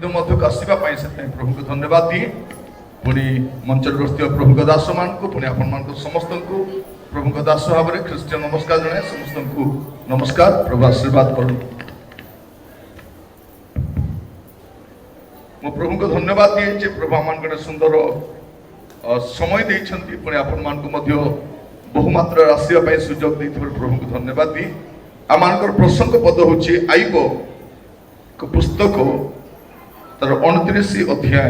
मध्यक आसवा प्रभु को धन्यवाद दिए पुणी मंच बस्ती प्रभु दास मान को पुणी आपण मान समस्त को प्रभु दास भाव में ख्रीष्टिय नमस्कार जनाए समस्त को नमस्कार प्रभु आशीर्वाद करूँ मो प्रभु को धन्यवाद दिए प्रभु आम गोटे सुंदर समय देती पुणी आपण मान बहुमात्रा आसवाई सुजोग देते प्रभु को धन्यवाद दी आम प्रसंग पद हूँ आईब पुस्तक तार 29 अध्याय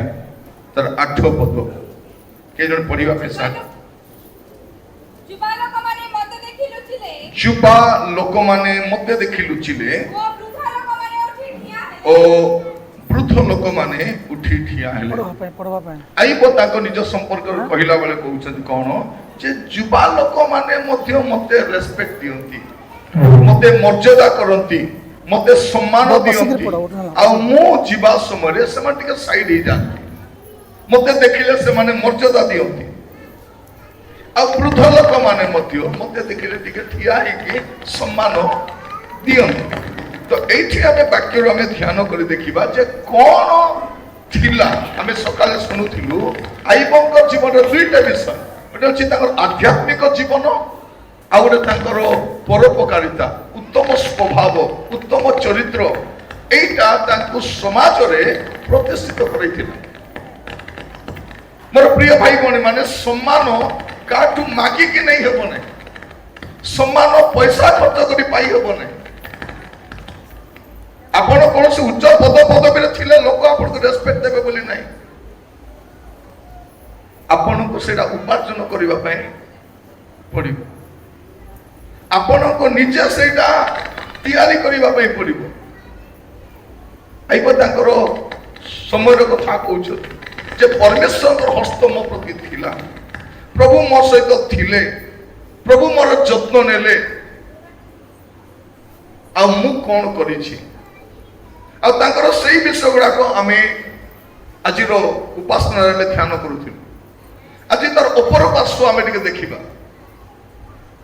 तार 8 पद के जन पढ़िबा पे साथ जुबा लोक माने मते देखि लुचिले ओ वृद्ध लोक माने उठी ठिया हेले आईब ताको निज संपर्क कहिला बेले कहउछन कोन जे जुबा लोक माने मते रेस्पेक्ट दियंती मते मर्यादा करंती मते सम्मान दियंती आ मु जीवा समय से टिके साइड ही जाती मते देखिले से माने मर्यादा दियंती आ वृद्ध लोक माने मते देखिले टिके ठिया ही सम्मान दियंती तो एठी हमें वाक्य हमें ध्यान कर देखिबा जे कोन थिला हमें सकाले सुनुथिलु आईबंक जीवन दुईटा विषय गोटे अछि ताकर आध्यात्मिक जीवन आ गोटे ताकर परोपकारिता उत्तम स्वभाव उत्तम चरित्र एटा तांको समाज रे प्रतिष्ठित करैथिला मोर प्रिय भाई भणी माने सम्मान काटू मागी के नहीं हेबो नै सम्मान पैसा खर्च करी पाई हेबो नै आपण कौन से उच्च पद पदवी थिले लोक आपण को रेस्पेक्ट देबे बोली नहीं आपण को सेटा उपार्जन करिबा पय पड़िबो आपण को निजे सेटा तैयारी करिबा पय पड़िबो आइबो तांकर समय रो कथा कहउछ जे परमेश्वर को हस्त मो प्रति थिला प्रभु मो सहित थिले प्रभु मोर जत्न नेले आ मु कोन करि छी आ तांकर सही विषय गुड़ा को आमे आज उपासना ध्यान करूँ आज तार अपर पार्श्व आम टे देखा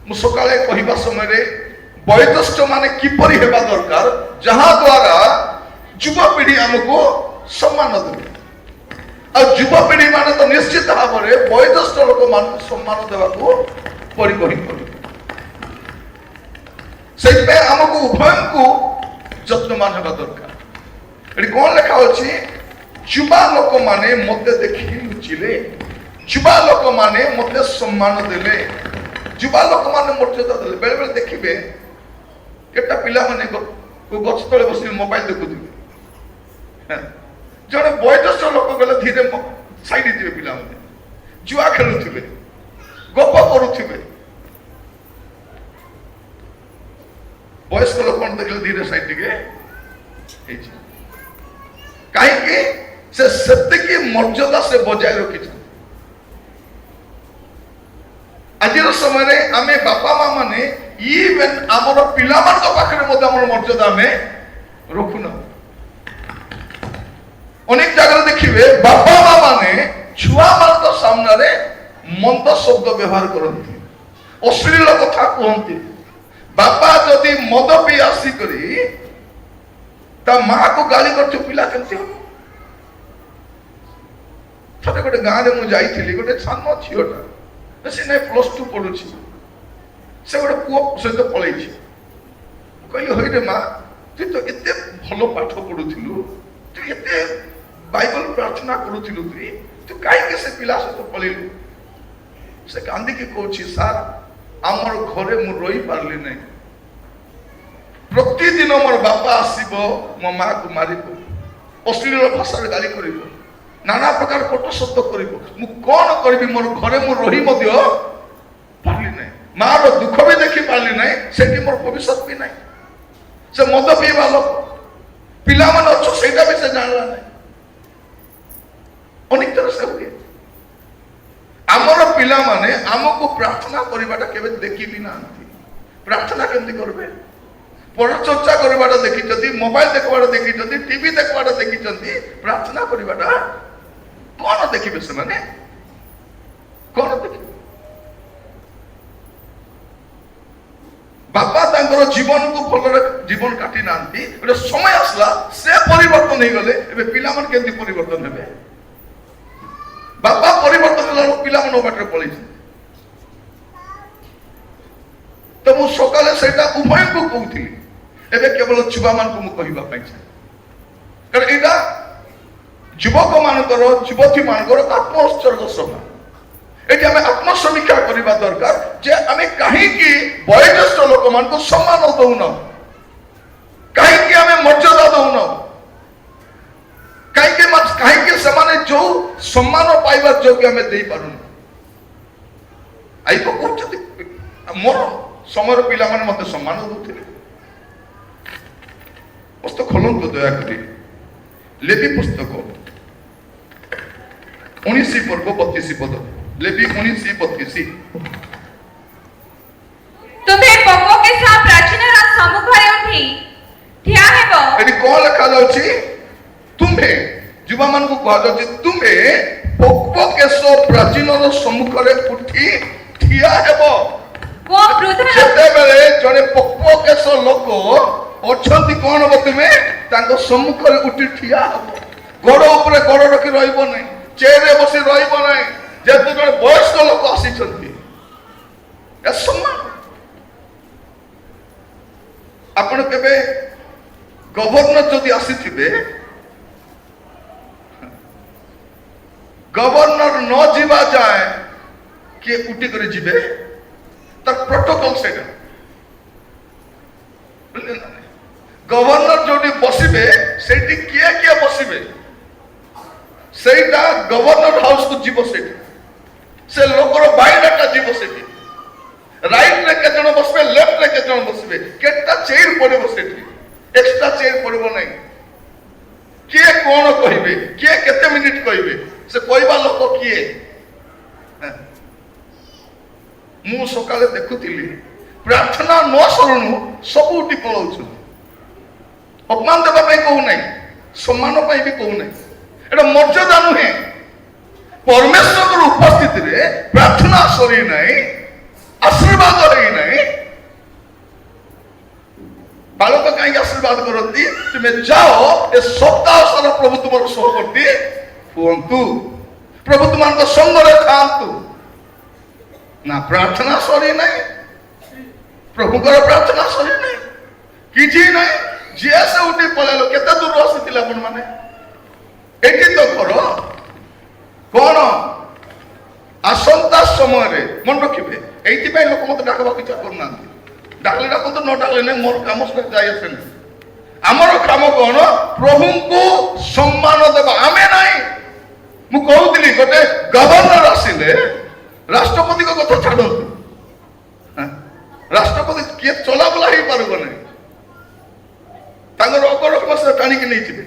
मु सकाळे कहवा समय वयोज्येष्ठ माने किपरि हेबा दरकार जहाँ द्वारा युवपीढ़ी आमको सम्मान देवे आ युवपीढ़ी माने तो निश्चित भाव में वयोज्येष्ठ लोक मान सम्मान देवा परिवहन कर आमको उभय को जत्नवान होगा दरकार ये कौन लिखा अच्छी युवा लोक माने मते देखि लुचिले युवा लोक माने मते सम्मान देले युवा लोक माने मर्यादा देले बेले बेले देखिबे केटा पिला माने गछ तले बसी मोबाइल देखुथिबे जने वयोज्येष्ठ लोक गले धीरे साइड दिबे पिला माने जुआ खेलुथिबे गप करूथिबे वयस्क लोक देखले धीरे साइड दिगे हेछि कहीं से मर्यादा से बजाय रखी आज समय आमे बापा माँ माने इवेन आमर पिला पाखे मर्यादा आम रखुना अनेक जगह देखिए बापा माँ माने छुआ मान सामने मंद शब्द व्यवहार करती अश्लील कथा कहते बापा जदि मद पी आसिक माँ को गाली कर पिला केमती हम थे गोटे गाँव में मुझे गोटे सान झीटा सी ना +2 पढ़ु से गोटे पुओ सहित पलि कहली हई रे माँ तु तो एत भल पाठ पढ़ुलु तु एत बाइबल प्रार्थना करूलु तु कहीं से पिला सहित पलैलु से कांदिकी कहूँ सार आमर घरे मु रही पार्ली नहीं प्रतिदिन मोर बापा आसब मो माँ को मार अश्लील भाषा गाली कर नाना प्रकार कटु शब्द कर कौन करी मोर घरे मु रही पार्ली ना माँ रो दुख भी देखी पार्ली ना से मोर भविष्य भी ना से मद पीवा लोक पिला मान अच्छो से भी जानला ना अनेक तरह से हुए आमर पिला माने आमको प्रार्थना करवाटा केबे देखी भी ना प्रार्थना केमती करबे परचर्चा करवाटा देखी मोबाइल देखवाटा देखी टीवी देखवाटा देखी प्रार्थना करवाटा कौन देखिए से माने कौन देखिए बापा जीवन को भल जीवन काटी ना गोटे समय आसला से परिवर्तन हो गले एबे पिला मन केंती परिवर्तन हेबे बापा परिवर्तन होला पिला मन बाटर पळै तो मु सकाले सेटा उभय को कहूथि एबे केवल छुबा मान को मु कहिबा पाइ छै कारण एटा युवक मानकर युवती मानकर आत्मोत्सर्ग सभा एटी हमें आत्मसमीक्षा करबा दरकार जे हमें कहीं की वयोज्येष्ठ लोक मान को सम्मान दउन कहीं की हमें मर्यादा दउन कहीं के समाने जो सम्मान पाइबा योग्य हमें दे पारुन आई को कहते मोर समर पिला माने मते सम्मान दउथिले पुस्तक खोलन तो दया करी लेवी पुस्तक 19 पर्व 32 पद लेवी 19:32 तुम्हें पप्पो के साथ प्राचीन सम्मुखरे उठी ठिया हेबो एटी को लिखा जाउची तुम्हें जुबा मान को कहा जाउची तुम्हें पप्पो के साथ प्राचीन सम्मुखरे उठी ठिया हेबो वो वृद्ध जेते बेले जने पप्पो के साथ लोक अछंती कोन हो तुम्हें तांको सम्मुखरे उठी ठिया हेबो गोड़ ऊपर गोड़ रखी रहइबो नै चेहरे बसी रहइबो नै जेतु जने वयस्क लोक आसी छथि ए सम्मान आपण केबे गवर्नर जदि आसीथिबे गवर्नर न जीवा जाए कि उठी करे जीवे तर प्रोटोकॉल सेटा गवर्नर जोडी बसिबे सेठी किए किए बसिबे सेटा गवर्नर हाउस को जीव सेठी से लोकर बायोडाटा जीव सेठी राइट रे के जण बसबे लेफ्ट रे के जण बसबे केटा चेयर पड़े सेठी एक्स्ट्रा चेयर पड़बो नै किए कोन कहिबे किए केते मिनिट कहिबे से कहबा लोक किए मु सकाले देखुतिली प्रार्थना न सरणु सब उठी पळौछु अपमान देबा पई कहू नै सम्मान पई भी कहू नै एटा मर्यादा नुहे परमेश्वर उपस्थिति रे प्रार्थना सरी नै आशीर्वाद रही नहीं बालक कहीं आशीर्वाद करती तुम्हें जाओ ए सप्ताह सारा प्रभु तुम सहवर्ती हुंतु प्रभु तुम संग रे खांतु ना प्रार्थना सरी नहीं प्रभु कर प्रार्थना सरी नहीं किछि नहीं जे से उठी पळेलो केते दूर आसीथिला आपण माने एठी तो करो कोन आसंता समय रे मन रखिबे एइति पे लोक मत डाकबा किछ करना डाकले डाकन तो न डाकले नै मोर काम से जाय आसे नै हमर काम कोन प्रभु को सम्मान देबा आमे नै मु कहउतली गोटे गवर्नर आसिले राष्ट्रपति को कथा छाडंतु राष्ट्रपति के चला बला ही पारबो नै तांगर अगर मसे टाणी के नै छिबे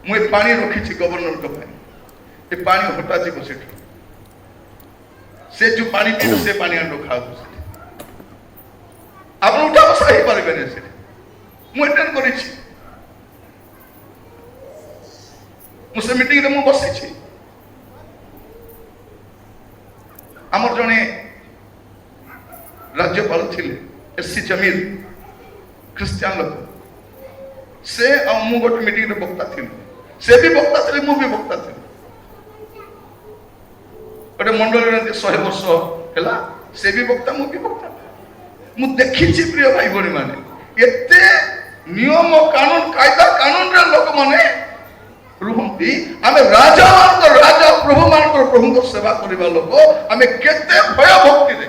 मु पानी रखी गवर्नर को ए पानी हटा जी सेठी से जो पानी पीते से पानी अंडो खाओ आप उठा बसा ही पारे बने से मु अटेंड करी छी मुसे मीटिंग रे मु बसी छी हमर जने राज्यपाल थिले एससी जमील क्रिश्चियन लोक से आ मु गोट मीटिंग रे वक्ता थिले से भी वक्ता थिले मु भी वक्ता थिले गोटे मंडल 100 वर्ष हैला से भी वक्ता मु भी वक्ता मु देखि छी प्रिय भाई बणी माने एते नियम कानून कायदा कानून रे लोक माने रुहंती आमे राजा मान को राजा प्रभु मान को प्रभु को सेवा करबा लोक आमे केते भय भक्ति रे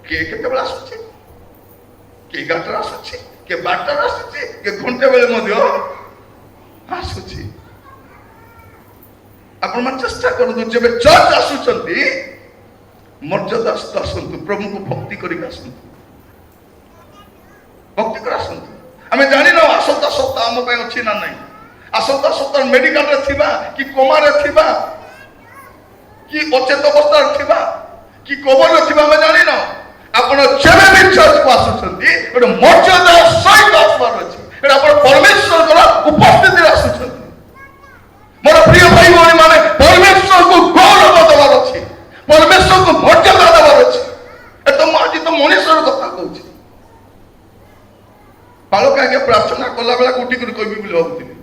के केते बला आछी के गाटर आछी के बाटर आछी के घंटे बेले मध्य आछी आपण मन चेष्टा करदु जेबे चर्च आसुचंती मर्यादा आसंतु प्रभु को भक्ति करी आसंतु भक्ति कर आसंतु हमें जानि न आसंता सप्ताह हम पे अछि ना नहीं आसंता सप्ताह मेडिकल रे थिबा कि कोमा रे थिबा कि अचेत अवस्था रे थिबा कि कोबर रे थिबा हमें जानि न आपण जेबे भी चर्च को आसुचंती ओटे मर्यादा सहित आसबार अछि एटा आपण परमेश्वर द्वारा उपस्थिति रे आसुचंती मोर प्रिय भाई भौणी माने परमेश्वर को गौरव देवार अछि कहीं प्रार्थना कला बेला उठी कर कहबी बोली भावुଥିଲି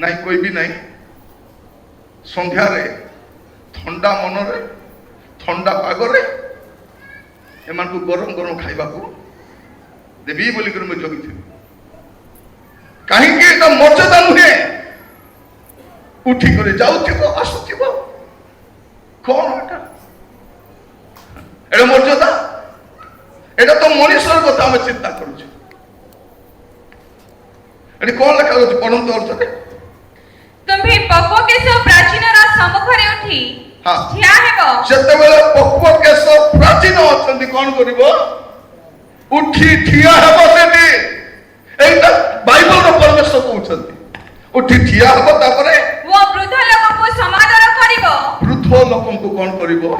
नहीं कहबी नहीं संध्यारे ठंडा मनरे ठंडा पागरे एमान को गरम गरम खाइबा को देवी बोली कर मैं जगी कहीं मर्यादा नुहे उठी कर जाऊथिबो आसुथिबो कौन एटा मर्यादा एटा तो मनुष्य कथा आम चिंता करुचे कौन लेखा जाଉଛି पढ़ंतु अर्थ तुम्ही पक्व केश प्राचीन सम्मुखरे उठी हाँ ठिया हेबो सेतेबेले पक्व केश प्राचीन अछंती कौन करिवो उठी ठिया हेबो सेठी एटा बाइबल रो परमेश्वर कहउछंती उठी ठिया हेबो तापरे वो वृद्ध लोक को समादर करिवो वृद्ध लोक को कौन करिवो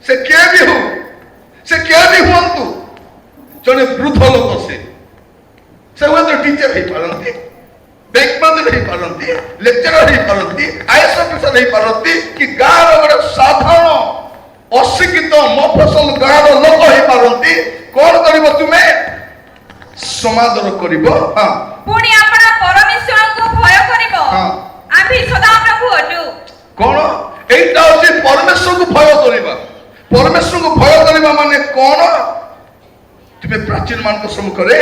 से के भी हो से के भी हुंतु जने वृद्ध लोक से हुए तो टीचर ही पारंती बैंक मैनेजर ही पारंती लेक्चरर ही पारंती आईएएस ऑफिसर ही पारंती कि गाँव गोटे साधारण अशिक्षित मफसल गाँव लोक ही पारंती कौन करिवो तुम्हें समादर करिवो हां पुणी आपण परमेश्वर को भय करिवो हां आभी सदा प्रभु अटु कौन एटा होची परमेश्वर को भय करिबा परमेश्वर को भय करिबा माने कौन तुम्हें प्राचीन मान को सम्मुखरे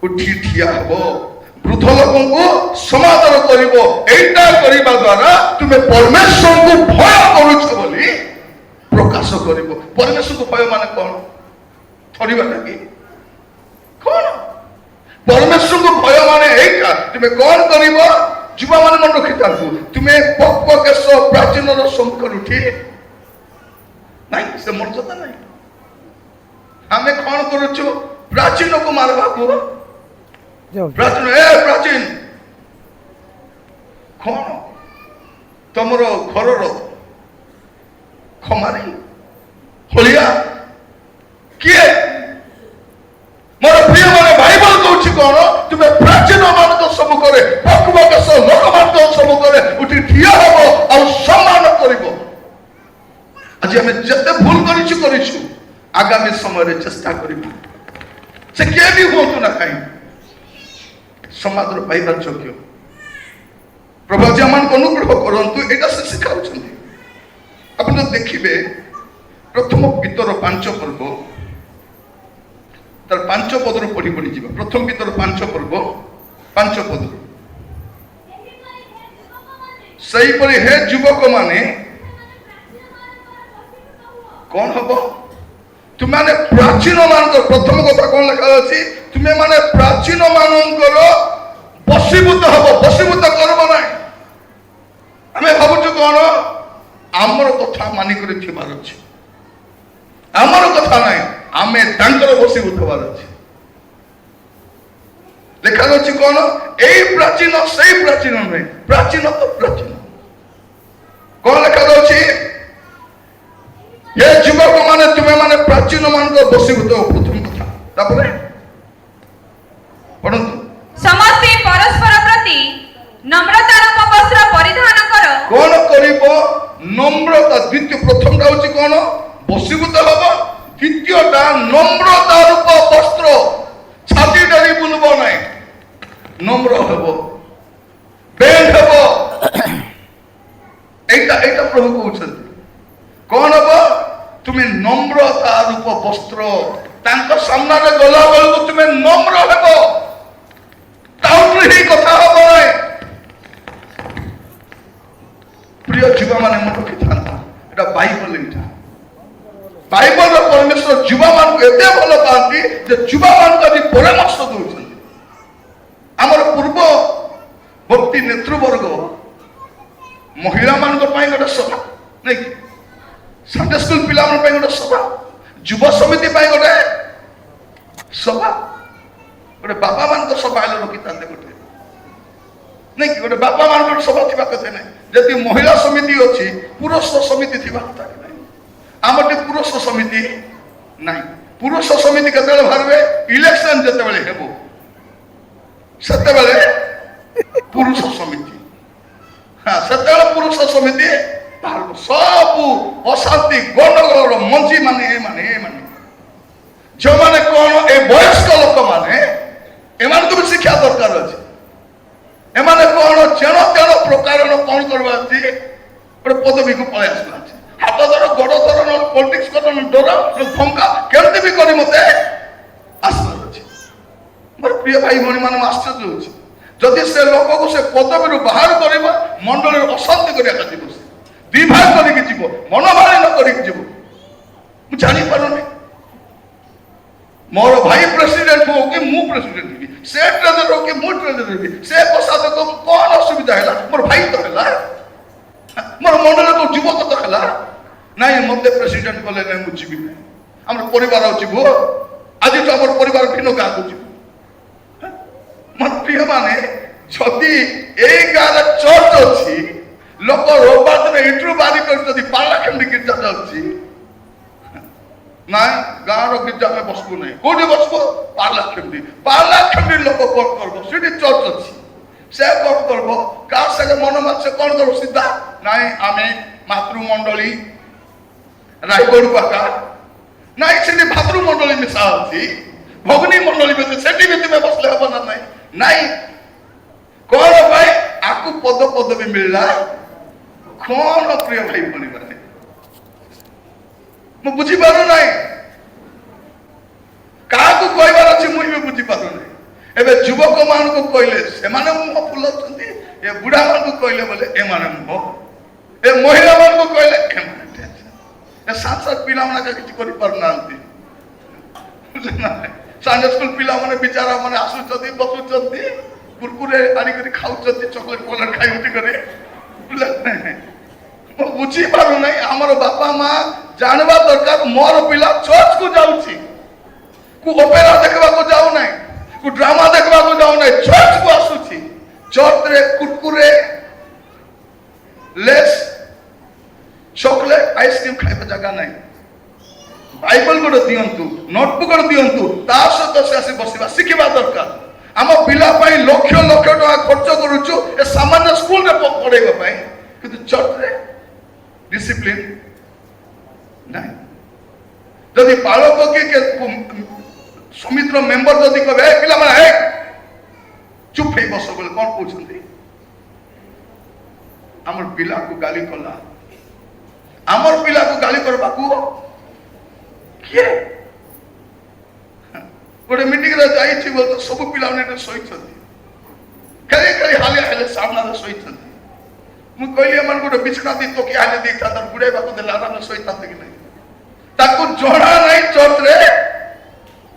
उठी ठिया हबो वृद्ध लोकों को समादर करिवो एटा करिबा द्वारा तुम्हें परमेश्वर को भय करूछ बोली प्रकाश करिवो परमेश्वर को भय माने कौन थरिबा कि कौन परमेश्वर को भय माने एका तुम्हें कौन करिवो युवा मान मन रखी था तुम्हें पक्व केश प्राचीन सम्मुख उठी नहीं से मर्यादा नहीं आमे कौन करूछु प्राचीन को मारबा को प्राचीन ए प्राचीन कौन तमर घर खमारी होलिया किए मोर प्रिय माने बाइबल कहउछि कोन तुमे प्राचीन मान सम्मुखरे पक्व केश लोक मान सम्मुखरे उठी ठिया हबो आ सम्मान करिवो आज हमें जते भूल करिछु आगामी समय रे चेष्टा करिबो से के भी होतु ना काई समादर पाइबार योग्य प्रभु जी मन को अनुग्रह करंतु एटा से सिखाउछंती आपण देखिबे प्रथम पितर 5 पर्व तर 5 पद रो पढ़ी पढ़ी जीवा प्रथम पितर 5 पर्व 5 पद सही परि हे युवक माने कौन हबो तुम माने प्राचीन मान प्रथम कथा कौन लिखा अछि तुम माने प्राचीन मानकर बसीभूत हबो बसीभूत करबो नै हमें भाबुछु कौन आमर कथा मानि करि थिबार अछि आमर कथा नै आमे तांकर बसीभूत हबार अछि लिखा अछि कौन एई प्राचीन सेई प्राचीन नै प्राचीन तो प्राचीन कौन लिखा अछि ये युवक माने तुम्हें माने प्राचीन मान को बसीभूत प्रथम कथा तापरे पढंतु समस्ते परस्पर प्रति नम्रतार वस्त्र परिधान करो कौन करिवो नम्रता द्वितीय प्रथम टा होची कौन बसीभूत हबो द्वितीयटा नम्रता रूप वस्त्र छाती डरी बुलबो नै नम्र हबो बेंड हबो एटा प्रभु कहउछन कौन हबो तुम्हें नम्रता रूप वस्त्र तांको सामना रे गला बेल को तुम्हें नम्र हेबो ताउट्री ही कथा हबो नै प्रिय युवा माने मन रखि थांता एटा बाइबल एटा बाइबल रो परमेश्वर युवा मान को एते भलो पांती जे युवा मान को भी परामर्श दोछन हमर पूर्व भक्ति नेतृवर्ग महिला मान को पाई गोटे सभा नै संडे स्कूल पिला मन पाई गोटे सभा युव समिति पाई गोटे सभा गोटे बापा मान को सभा आलो रखि तांते गोटे नै कि गोटे बापा मान को सभा थिबा कते नै जति महिला समिति अछि पुरुष समिति थिबा कते नै आमटे पुरुष समिति नै पुरुष समिति कते भारबे इलेक्शन जते बेले हेबो सते बेले पुरुष समिति हां सते बेले पुरुष समिति सब अशांति गंडगोल मंजी माने जो माने कौन এই বয়স্ক ଲୋକମାନେ ଏମାନଙ୍କୁ ବି ଶିକ୍ଷା ଦରକାର ଅଛି। ଏମାନେ କଣ ଜେଣ ତେଣ ପ୍ରକାରର କଣ କରିବା ଅଛି, ଗୋଟେ ପଦବୀକୁ ପଳେଇ ଆସୁନାହାନ୍ତି। ହାତ ଧର ଗୋଡ ଧର ନହେଲେ ପଲିଟିକ୍ସ କର ଡର ଧମକା କେମିତି ବି କରି ମତେ ଆସିବାର ଅଛି। ମୋର ପ୍ରିୟ ଭାଇ ଭଉଣୀ ମାନେ ଆଶ୍ଚର୍ଯ୍ୟ ହଉଛି, ଯଦି ସେ ଲୋକକୁ ସେ ପଦବୀରୁ ବାହାର କରିବ, ମଣ୍ଡଳୀରେ ଅଶାନ୍ତି କରିବା ଯିବ, ସେ ବିଭାଗ କରିକି ଯିବ, ମନମାଳିନ କରିକି ଯିବ। ମୁଁ ଜାଣିପାରୁନି, ମୋର ଭାଇ ପ୍ରେସିଡେଣ୍ଟ ହଉ କି ମୁଁ ପ୍ରେସିଡେଣ୍ଟ ହେବି, ସେ ଟ୍ରେଜର ହଉ କି ମୁଁ ଟ୍ରେଜର ହେବି, ସେ କୋଷାଧ୍ୟକ୍ଷ କଣ ଅସୁବିଧା ହେଲା, ମୋର ଭାଇ ତ ହେଲା, ମୋର ମଣ୍ଡଳୀର ଯୁବକ ତ ହେଲା। ନାଇଁ ମତେ ପ୍ରେସିଡେଣ୍ଟ କଲେ ନାଇଁ ମୁଁ ଯିବି ନାହିଁ, ଆମର ପରିବାର ଯିବୁ, ଆଜିଠୁ ଆମର ପରିବାର ଭିନ୍ନ ଗାଁକୁ ଯିବୁ। ମୋର ପ୍ରିୟ ମାନେ, ଯଦି ଏଇ ଗାଁରେ ଚର୍ଚ୍ଚ ଅଛି, ଲୋକ ରବିବାର ଦିନ ଇଣ୍ଟରଭ୍ୟୁ ବାରି କରି ଯଦି ପାଲାଖେଣ୍ଡି ଗୀର୍ଜା ଯାଉଛି, ନାଇଁ ଗାଁର ଗୀର୍ଜା ଆମେ ବସବୁ ନାହିଁ, କୋଉଠି ବସବୁ, ପାଲାଖେଣ୍ଡି ଲୋକ କଣ କରବ, ସେଠି ଚର୍ଚ୍ଚ ଅଛି, ସେ କଣ କରବ, କାହା ସାଙ୍ଗେ ମନ ମାଛ କଣ କରବ, ସିଧା ନାଇଁ ଆମେ ମାତୃମଣ୍ଡଳୀ ରାୟଗଡ଼ ପାଖା, ନାଇଁ ସେଠି ଭାତୃମଣ୍ଡଳୀ ମିଶା ଅଛି, ଭଗ୍ନୀ ମଣ୍ଡଳୀ ସେଠି ବି ତୁମେ ବସଲେ ହବ ନା ନାଇଁ। ନାଇଁ କଣ ପାଇଁ ଆକୁ ପଦ ପଦବୀ ମିଳିଲା, କଣ ପ୍ରିୟ ଭାଇ ଭଉଣୀ ମାନେ, ମୁଁ ବୁଝିପାରୁ ନାହିଁ, କାହାକୁ କହିବାର ଅଛି ମୁଁ ବି ବୁଝିପାରୁନାହିଁ। ଏବେ ଯୁବକ ମାନଙ୍କୁ କହିଲେ ସେମାନେ ମୁହଁ ଫୁଲାଉଛନ୍ତି, ଏ ବୁଢା ମାନଙ୍କୁ କହିଲେ ବୋଲେ ଏମାନେ ମୁହଁ, ଏ ମହିଳା ମାନଙ୍କୁ କହିଲେ ଏମାନେ ଏ ସାତ ସାତ ପିଲାମାନେ କିଛି କରିପାରୁନାହାନ୍ତି। ସନ୍ଡେ ସ୍କୁଲ ପିଲାମାନେ ବିଚାରା ମାନେ ଆସୁଛନ୍ତି, ବସୁଛନ୍ତି, କୁରକୁରେ ଆଣିକରି ଖାଉଛନ୍ତି, ଚକୋଲେଟ ଫଲେଟ ଖାଇ ଉଠି କରି, ମୁଁ ବୁଝିପାରୁନାହିଁ। ଆମର ବାପା ମା ଜାଣିବା ଦରକାର, ମୋର ପିଲା ଚର୍ଚ୍ଚକୁ ଯାଉଛି, କୁ ଅପେରା ଦେଖିବାକୁ ଯାଉନାହିଁ, କୁ ଡ୍ରାମା ଦେଖିବାକୁ ଯାଉନାହିଁ, ଚର୍ଚ୍ଚକୁ ଆସୁଛି। ଚର୍ଚ୍ଚରେ କୁରକୁରେ, ଲେସ୍, ଚକୋଲେଟ, ଆଇସ୍କ୍ରିମ ଖାଇବା ଜାଗା ନାହିଁ। ବାଇବଲ ଗୋଟେ ଦିଅନ୍ତୁ, ନୋଟବୁକ୍ ଗୋଟେ ଦିଅନ୍ତୁ, ତା ସହିତ ସେ ଆସି ବସିବା ଶିଖିବା ଦରକାର। ଆମ ପିଲା ପାଇଁ ଲକ୍ଷ ଲକ୍ଷ ଟଙ୍କା ଖର୍ଚ୍ଚ କରୁଛୁ ଏ ସାମାନ୍ୟ ସ୍କୁଲରେ ପଢେଇବା ପାଇଁ, କିନ୍ତୁ ଚର୍ଚ୍ଚରେ ଡିସିପ୍ଲିନ ନାହିଁ। ଯଦି ପାଳକ କି ସମିତିର ମେମ୍ବର ଯଦି କହିବେ ପିଲାମାନେ ଚୁପ ହେଇ ବସ ବୋଲି କଣ କହୁଛନ୍ତି, ଆମର ପିଲାକୁ ଗାଳି କଲା, ଆମର ପିଲାକୁ ଗାଳି କରିବାକୁ କିଏ, ଗୋଟେ ମିଟିଂରେ ଯାଇଛି ବୋଲେ ସବୁ ପିଲାମାନେ ଶୋଇଛନ୍ତି, ଖାଲି ଖାଲି ହାଲିଆ ହେଲେ ସାମ୍ନାରେ ଶୋଇଛନ୍ତି। ମୁଁ କହିଲି ଏମାନଙ୍କୁ ଗୋଟେ ବିଛଣା ଦେଇ ତକିଆ ହାଲି ଦେଇଥାନ୍ତା, ଗୁଡେଇବାକୁ ଦେଲେ ଆରାମରେ ଶୋଇଥାନ୍ତେ କି ନାହିଁ। ତାକୁ ଜଣା ନାହିଁ ଚର୍ଚ୍ଚରେ,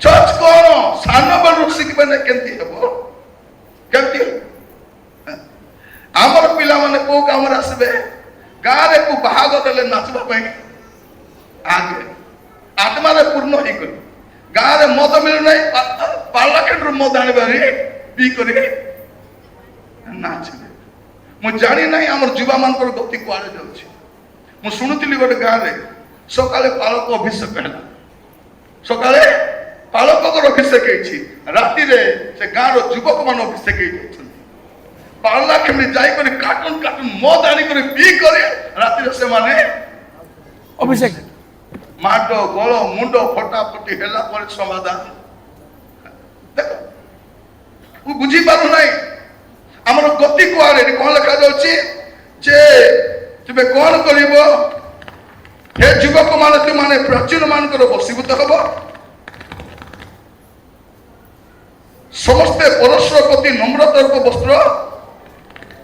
ଚର୍ଚ୍ଚ କଣ ସାନ ବେଳରୁ ଶିଖିବେ ନା କେମିତି ହେବ, କେମିତି ଆମର ପିଲାମାନେ କୋଉ କାମରେ ଆସିବେ, ଗାଁରେ କୋଉ ବାହାଘର ହେଲେ ନାଚିବା ପାଇଁ ଆଗେ ଆତ୍ମାରେ ପୂର୍ଣ୍ଣ ହେଇକରି, ଗାଁରେ ମଦ ମିଳୁନାହିଁ, ପାର୍ଲାଖେଣ୍ଡରୁ ମଦ ଆଣିବାରି ପିଇ କରି ନାଚିବେ। ମୁଁ ଜାଣି ନାହିଁ ଆମର ଯୁବା ମାନଙ୍କର ଗତି କୁଆଡେ ଯାଉଛି। ମୁଁ ଶୁଣୁଥିଲି ଗୋଟେ ଗାଁରେ ସକାଳେ ପାଳକ ଅଭିଷେକ ହେଲା, ସକାଳେ ପାଳକଙ୍କର ଅଭିଷେକ ହେଇଛି, ରାତିରେ ସେ ଗାଁର ଯୁବକ ମାନେ ଅଭିଷେକ ହେଇଯାଉଛନ୍ତି। ପାର୍ଲାଖେଣ୍ଡି ଯାଇକରି କାର୍ଟୁନ କାର୍ଟୁନ ମଦ ଆଣିକରି ପିଇ କରି ରାତିରେ ସେମାନେ ଅଭିଷେକ, ମାଡ ଗୋଳ ମୁଣ୍ଡ ଫଟାଫଟି ହେଲା ପରେ ସମାଧାନ। ଦେଖ ମୁଁ ବୁଝିପାରୁନାହିଁ ଆମର ଗତି କୁଆଡେ। କଣ ଲେଖାଯାଉଛି ଯେ ତୁମେ କଣ କରିବ, ହେ ଯୁବକ ମାନେ ତୁମାନେ ପ୍ରାଚୀନ ମାନଙ୍କର ବଶୀଭୂତ ହବ, ସମସ୍ତେ ପରସ୍ପର ପ୍ରତି ନମ୍ରତାର ବସ୍ତ୍ର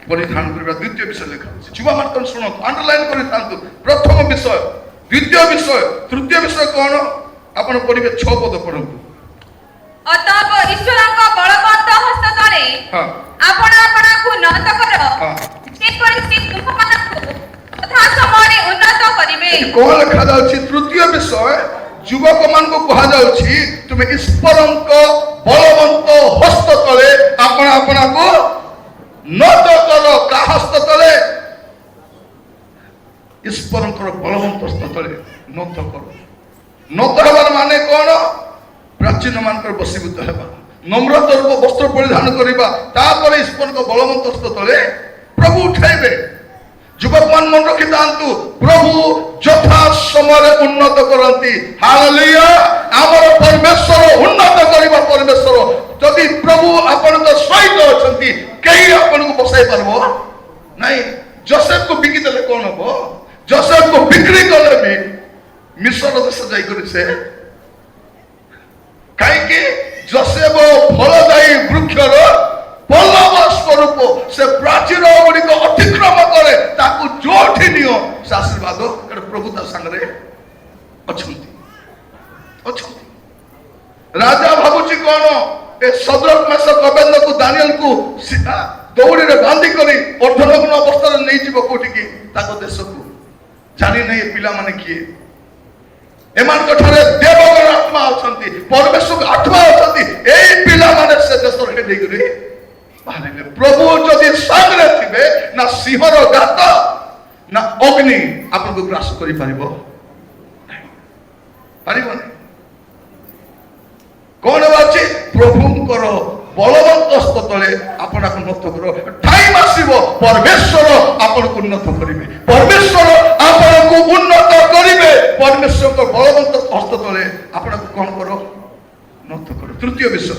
ପରିଧାନ କରିବା। ଦ୍ୱିତୀୟ ବିଷୟ ଲେଖା ଅଛି, ଯୁବା ମାନଙ୍କର ଶୁଣନ୍ତୁ, ଅଣ୍ଡରଲାଇନ କରିଥାନ୍ତୁ। ପ୍ରଥମ ବିଷୟ, ଦ୍ୱିତୀୟ ବିଷୟ, ତୃତୀୟ ବିଷୟ କଣ ଆପଣ ପଢିବେ, 6 ପଦ ପଢନ୍ତୁ। ଅତଃ ଈଶ୍ୱରଙ୍କ ବଳବନ୍ତ ହସ୍ତ ତଳେ ଆପଣ ଆପଣଙ୍କୁ ନତ କର, ଯେପରି ସେ ତୁମମାନଙ୍କୁ ତଥା ସମୟରେ ଉନ୍ନତ କରିବେ। କଣ ଲେଖାଯାଉଛି, ତୃତୀୟ ବିଷୟ, ଯୁବକ ମାନଙ୍କୁ କୁହାଯାଉଛି ତୁମେ ଈଶ୍ୱରଙ୍କ ବଳବନ୍ତ ହସ୍ତ ତଳେ ଆପଣ ଆପଣଙ୍କୁ ନତ କର। କାହା ହସ୍ତ ତଳେ? ଈଶ୍ୱରଙ୍କର ବଳବନ୍ତ ହସ୍ତ ତଳେ ନତ କର। ନତ ହେବାର ମାନେ କଣ? ପ୍ରାଚୀନ ମାନଙ୍କର ବଶୀଭୂତ ହେବା, ନମ୍ରତାର ବସ୍ତ୍ର ପରିଧାନ କରିବା, ତାପରେ ଈଶ୍ୱରଙ୍କ ବଳବନ୍ତ ହସ୍ତ ତଳେ ପ୍ରଭୁ ଉଠାଇବେ। ଯୁବକ ମାନ ମନେ ରଖିଥାନ୍ତୁ, ପ୍ରଭୁ ଯଥା ସମୟରେ ଉନ୍ନତ କରନ୍ତି। ହାଲେଲୁୟା। ଆମର ପରମେଶ୍ୱର ଉନ୍ନତ ଯୋସେଫ ଫଳଦାୟୀ ବୃକ୍ଷର ପଲ୍ଲବ ସ୍ୱରୂପ ସେ ପ୍ରାଚୀର ଗୁଡ଼ିକ ଅତିକ୍ରମ କରେ, ତାକୁ ଯୋଉଠି ନିଅ ସେ ଆଶୀର୍ବାଦ। ପ୍ରଭୁ ତା ସାଙ୍ଗରେ ଅଛନ୍ତି ଅଛନ୍ତି। ରାଜା ଭାବୁଛି କଣ, ଏ ସଦ୍ରକ ମେଷକ ଅବେଦନେଗୋ ଦାନିଏଲକୁ ଦୌଡ଼ିରେ ବାନ୍ଧି କରି ଅର୍ଦ୍ଧନଗ୍ନ ଅବସ୍ଥାରେ ନେଇଯିବ କୋଉଠିକି, ତାଙ୍କ ଦେଶକୁ। ଜାଣିନାହିଁ ଏ ପିଲାମାନେ କିଏ। ଏମାନଙ୍କ ଠାରେ ଦେବଗଣ ଆତ୍ମା ଅଛନ୍ତି, ପରମେଶ୍ୱର ଆତ୍ମା ଅଛନ୍ତି। ଏଇ ପିଲାମାନେ ସେ ଦେଶରେ ନେଇକରି ବାହାରିଲେ। ପ୍ରଭୁ ଯଦି ସାଙ୍ଗରେ ଥିବେ, ନା ସିଂହର ଗାତ ନା ଅଗ୍ନି ଆପଣଙ୍କୁ ଗ୍ରାସ କରିପାରିବ ପାରିବନି। କଣ ଅଛି, ପ୍ରଭୁଙ୍କର ବଳବନ୍ତ ହସ୍ତ ତଳେ ଆପଣଙ୍କୁ ଉନ୍ନତ କର। ଟାଇମ୍ ଆସିବ, ପରମେଶ୍ୱର ଆପଣଙ୍କୁ ଉନ୍ନତ କରିବେ, ପରମେଶ୍ୱର ଆପଣଙ୍କୁ ଉନ୍ନତ କରିବେ। ପରମେଶ୍ୱରଙ୍କ ବଳବନ୍ତ ହସ୍ତ ତଳେ ଆପଣଙ୍କୁ କଣ କର, ଉନ୍ନତ କର। ତୃତୀୟ ବିଷୟ।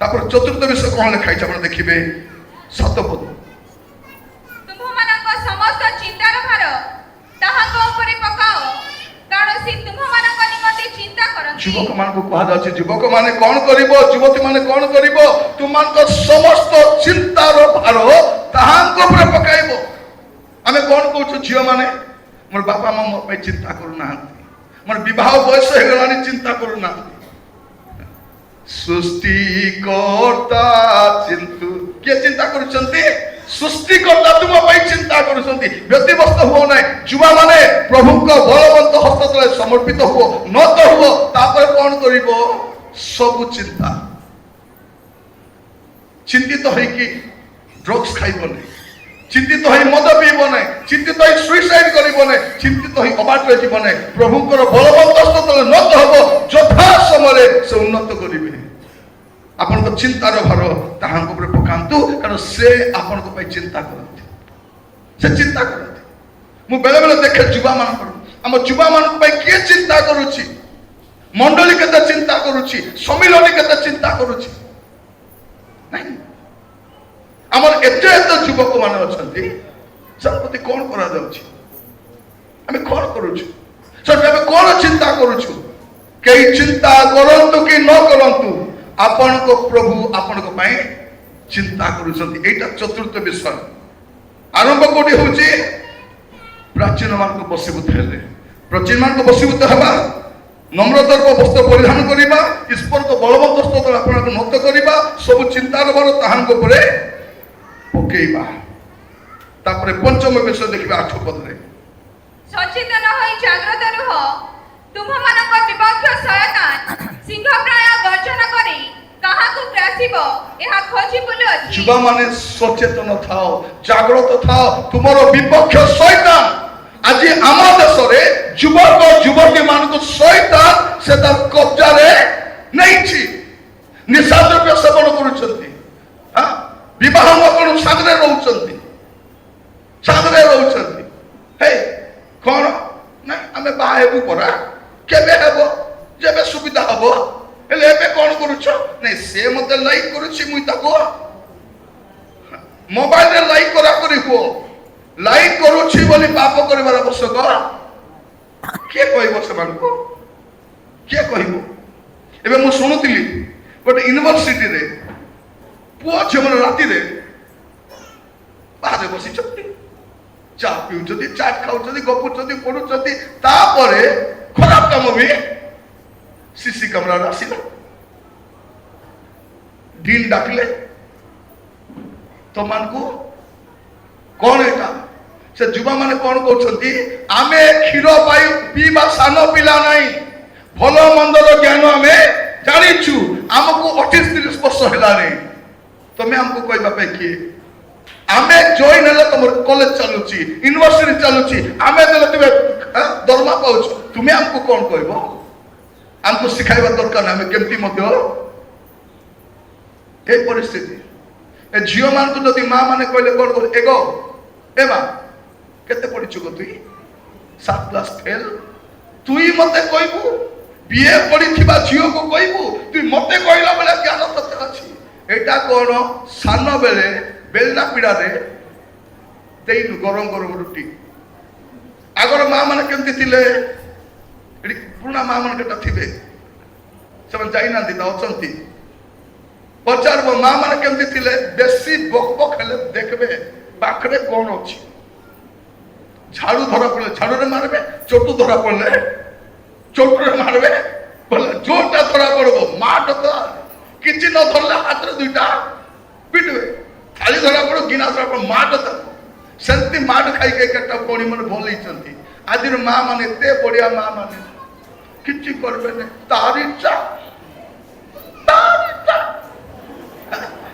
ତାପରେ ଚତୁର୍ଥ ବିଷୟ କଣ ଲେଖା ହେଇଛି ଆପଣ ଦେଖିବେ, 7 ପଦ। ତୁମମାନଙ୍କ ସମସ୍ତ ଚିନ୍ତାର ଭାର ତାହାଙ୍କ ଉପରେ ପକାଅ, କାରଣ ସେ ତୁମମାନଙ୍କ ନିମନ୍ତେ ଚିନ୍ତା କରନ୍ତି। ଯୁବକ ମାନଙ୍କୁ କୁହାଯାଉଛି, ଯୁବକ ମାନେ କଣ କରିବ, ଯୁବତୀ ମାନେ କଣ କରିବ, ତୁମମାନଙ୍କ ସମସ୍ତ ଚିନ୍ତାର ଭାର ତାହାଙ୍କ ଉପରେ ପକାଇବ। ଆମେ କଣ କହୁଛୁ, ଝିଅ ମାନେ ମୋର ବାପା ମା ମୋ ପାଇଁ ଚିନ୍ତା କରୁନାହାନ୍ତି, ମୋର ବିବାହ ବୟସ ହେଇଗଲାଣି ଚିନ୍ତା କରୁନାହାନ୍ତି। ସୃଷ୍ଟିକର୍ତ୍ତା କିଏ ଚିନ୍ତା କରୁଛନ୍ତି, ସୃଷ୍ଟିକର୍ତ୍ତା ତୁମ ପାଇଁ ଚିନ୍ତା କରୁଛନ୍ତି। ବ୍ୟତିବ୍ୟସ୍ତ ହୁଅ ନାହିଁ। ଯୁବା ମାନେ ପ୍ରଭୁଙ୍କ ବଳବନ୍ତ ହସ୍ତ ତଳେ ସମର୍ପିତ ହୁଅ, নত ହୁଅ। ତାପରେ କଣ କରିବ, ସବୁ ଚିନ୍ତା। ଚିନ୍ତିତ ହେଇକି ଡ୍ରଗ୍ସ ଖାଇବ ନାହିଁ, ଚିନ୍ତିତ ହେଇ ମଦ ପିଇବ ନାହିଁ, ଚିନ୍ତିତ ହେଇ ସୁଇସାଇଡ କରିବ ନାହିଁ, ଚିନ୍ତିତ ହେଇ ଅବାଟରେ ଯିବ ନାହିଁ। ପ୍ରଭୁଙ୍କର ବଳବନ୍ତ ହସ୍ତ ତଳେ নত ହବ, ଯଥା ସମୟରେ ସେ ଉନ୍ନତ କରିବେ। ଆପଣଙ୍କ ଚିନ୍ତାର ଭାର ତାହାଙ୍କ ଉପରେ ପକାନ୍ତୁ, କାରଣ ସେ ଆପଣଙ୍କ ପାଇଁ ଚିନ୍ତା କରନ୍ତି, ସେ ଚିନ୍ତା କରନ୍ତି। ମୁଁ ବେଳେ ବେଳେ ଦେଖେ ଯୁବା ମାନଙ୍କର, ଆମ ଯୁବା ମାନଙ୍କ ପାଇଁ କିଏ ଚିନ୍ତା କରୁଛି, ମଣ୍ଡଳୀ କେତେ ଚିନ୍ତା କରୁଛି, ସମ୍ମିଳନୀ କେତେ ଚିନ୍ତା କରୁଛି। ନାଇଁ, ଆମର ଏତେ ଏତେ ଯୁବକ ମାନେ ଅଛନ୍ତି, ସେମାନଙ୍କ ପ୍ରତି କଣ କରାଯାଉଛି, ଆମେ କଣ କରୁଛୁ, ସେଠି ଆମେ କଣ ଚିନ୍ତା କରୁଛୁ। କେହି ଚିନ୍ତା କରନ୍ତୁ କି ନ କରନ୍ତୁ, ଆପଣଙ୍କ ପ୍ରଭୁ ଆପଣଙ୍କ ପାଇଁ ଚିନ୍ତା କରୁଛନ୍ତି। ଏଇଟା ଚତୁର୍ଥ ବିଷୟ। ଆରମ୍ଭ କୋଉଠି ହଉଛି, ପ୍ରାଚୀନ ମାନଙ୍କୁ ବଶୀଭୂତ ହେଲେ। ପ୍ରାଚୀନ ମାନଙ୍କୁ ବଶୀଭୂତ ହେବା, নম্রতার বস্ত্র পরিধান করিবা, ଈଶ୍ୱରଙ୍କ ବଳବନ୍ତ ହସ୍ତ ତଳେ ଆପଣଙ୍କୁ ନତ କରିବା, ସବୁ ଚିନ୍ତାର ଭାର ତାହାଙ୍କ ଉପରେ ପକେଇବା। ତାପରେ ପଞ୍ଚମ ବିଷୟ ଦେଖିବା 8 ପଦରେ। ସଚେତନ ହୋଇ ଜାଗ୍ରତ ରୁହ, ତୁମମାନଙ୍କ ବିପକ୍ଷ ଶୟତାନ ସିଂହ ପ୍ରାୟ ଗର୍ଜନ କରି କାହାକୁ ଗ୍ରାସିବ ଏହା ଖୋଜି ବୁଲୁଅଛି। ଯୁବା ମାନେ ସଚେତନ ଥାଅ, ଜାଗ୍ରତ ଥାଅ। ତୁମର ବିପକ୍ଷ ଶୟତାନ ଆଜି ଆମ ଦେଶରେ ଯୁବକ ଯୁବତୀ ମାନଙ୍କୁ ଶୟତାନ ସେ ତାର କବ୍ଜାରେ ନେଇଛି। ନିଶା ଦ୍ରବ୍ୟ ସେବନ କରୁଛନ୍ତି, ବିବାହ ମକଣ ସାଙ୍ଗରେ ରହୁଛନ୍ତି, ହେ କଣ ନା ଆମେ ବାହା ହେବୁ ପରା, କେବେ ହେବ, ଯେବେ ସୁବିଧା ହବ। ହେଲେ ଏବେ କଣ କରୁଛ, ନାଇଁ ସେ ମତେ ଲାଇକ୍ କରୁଛି, ମୁଇଁ ତାକୁ ମୋବାଇଲରେ ଲାଇକ୍ କରା କରି ହୁଅ। ଲାଇକ୍ କରୁଛି ବୋଲି ପାପ କରିବାର ଆବଶ୍ୟକ କିଏ କହିବ ସେମାନଙ୍କୁ, କିଏ କହିବ? ଏବେ ମୁଁ ଶୁଣୁଥିଲି ଗୋଟେ ୟୁନିଭର୍ସିଟିରେ ପୁଅ ଝିଅ ମାନେ ରାତିରେ ବାହାରେ ବସିଛନ୍ତି, ଚା ପିଉଛନ୍ତି, ଚାଟ ଖାଉଛନ୍ତି, ଗପୁଛନ୍ତି, ପଢୁଛନ୍ତି। ତାପରେ ଖରାପ କାମ ବି ସିସି କ୍ୟାମେରାରେ ଆସିଲା, ଡିନ୍ ଡାକିଲେ ତମାନଙ୍କୁ। କଣ ଏଟା? ସେ ଯୁବା ମାନେ କଣ କହୁଛନ୍ତି, ଆମେ କ୍ଷୀର ପାଇ ପିଇବା ସାନ ପିଲା ନାହିଁ, ଭଲ ମନ୍ଦର ଜ୍ଞାନ ଆମେ ଜାଣିଛୁ, ଆମକୁ 28-30 ବର୍ଷ ହେଲାଣି, ତମେ ଆମକୁ କହିବା ପାଇଁ କିଏ? ଆମେ ଜଏନ୍ ହେଲେ ତମର କଲେଜ ଚାଲୁଛି, ୟୁନିଭର୍ସିଟି ଚାଲୁଛି, ଆମେ ଦେଲେ ତୁମେ ଦରମା ପାଉଛୁ, ତୁମେ ଆମକୁ କଣ କହିବ? ଆମକୁ ଶିଖାଇବା ଦରକାର ନାହିଁ ଆମେ କେମିତି ମଧ୍ୟ। ଏ ପରିସ୍ଥିତି ଏ ଝିଅ ମାନଙ୍କୁ ଯଦି ମା ମାନେ କହିଲେ କଣ କର, ଏଗୋ ଏ ମା କେତେ ପଢିଛୁ ଗো তুই? 7 ক্লাস ফেল। তুই মতে কইবু, বিয়ে পড়িଥିବା ঝিওକୁ কইবু, তুই মতে কইলা বেলা জ্ঞান ততে ଅଛି। এটা কোন সান বেলে বেলনা পিড়ারে দেইনু গরম গরম রুটি। আগর মা মানে কেমতি থিলে, এটি পুরোনা মা মানে কেটা থিবে, ସେମାନେ ଯାଇନାହାନ୍ତି ନା ଅଛନ୍ତି। ପଚାରିବ ମା ମାନେ କେମିତି ଥିଲେ? ବେଶୀ ବକ୍ ବକ୍ ହେଲେ ଦେଖିବେ ପାଖରେ କଣ ଅଛି। ଝାଡୁ ଧରା ପଡିଲେ ଝାଡୁରେ ମାରିବେ, ଚଟୁ ଧରା ପଡିଲେ ଚଟୁରେ ମାରିବେ, ବୋଲେ ଯୋଉଟା ଧରା ପଡିବ ମାଠ ତ କିଛି ନ ଧରିଲେ ହାତରେ ଦୁଇଟା ପିଟିବେ। ଥାଳି ଧରା ପଡିବ, ଗିନା ଧରା ପଡିବ, ମାଠ ତ ସେମିତି ମାଠ ଖାଇକି କେତେଟା ପଣି ମାନେ ଭଲ ହେଇଛନ୍ତି। ଆଜିର ମା ମାନେ ଏତେ ବଢିଆ ମା ମାନେ କିଛି କରିବେନି, ତାରି ଇଚ୍ଛା।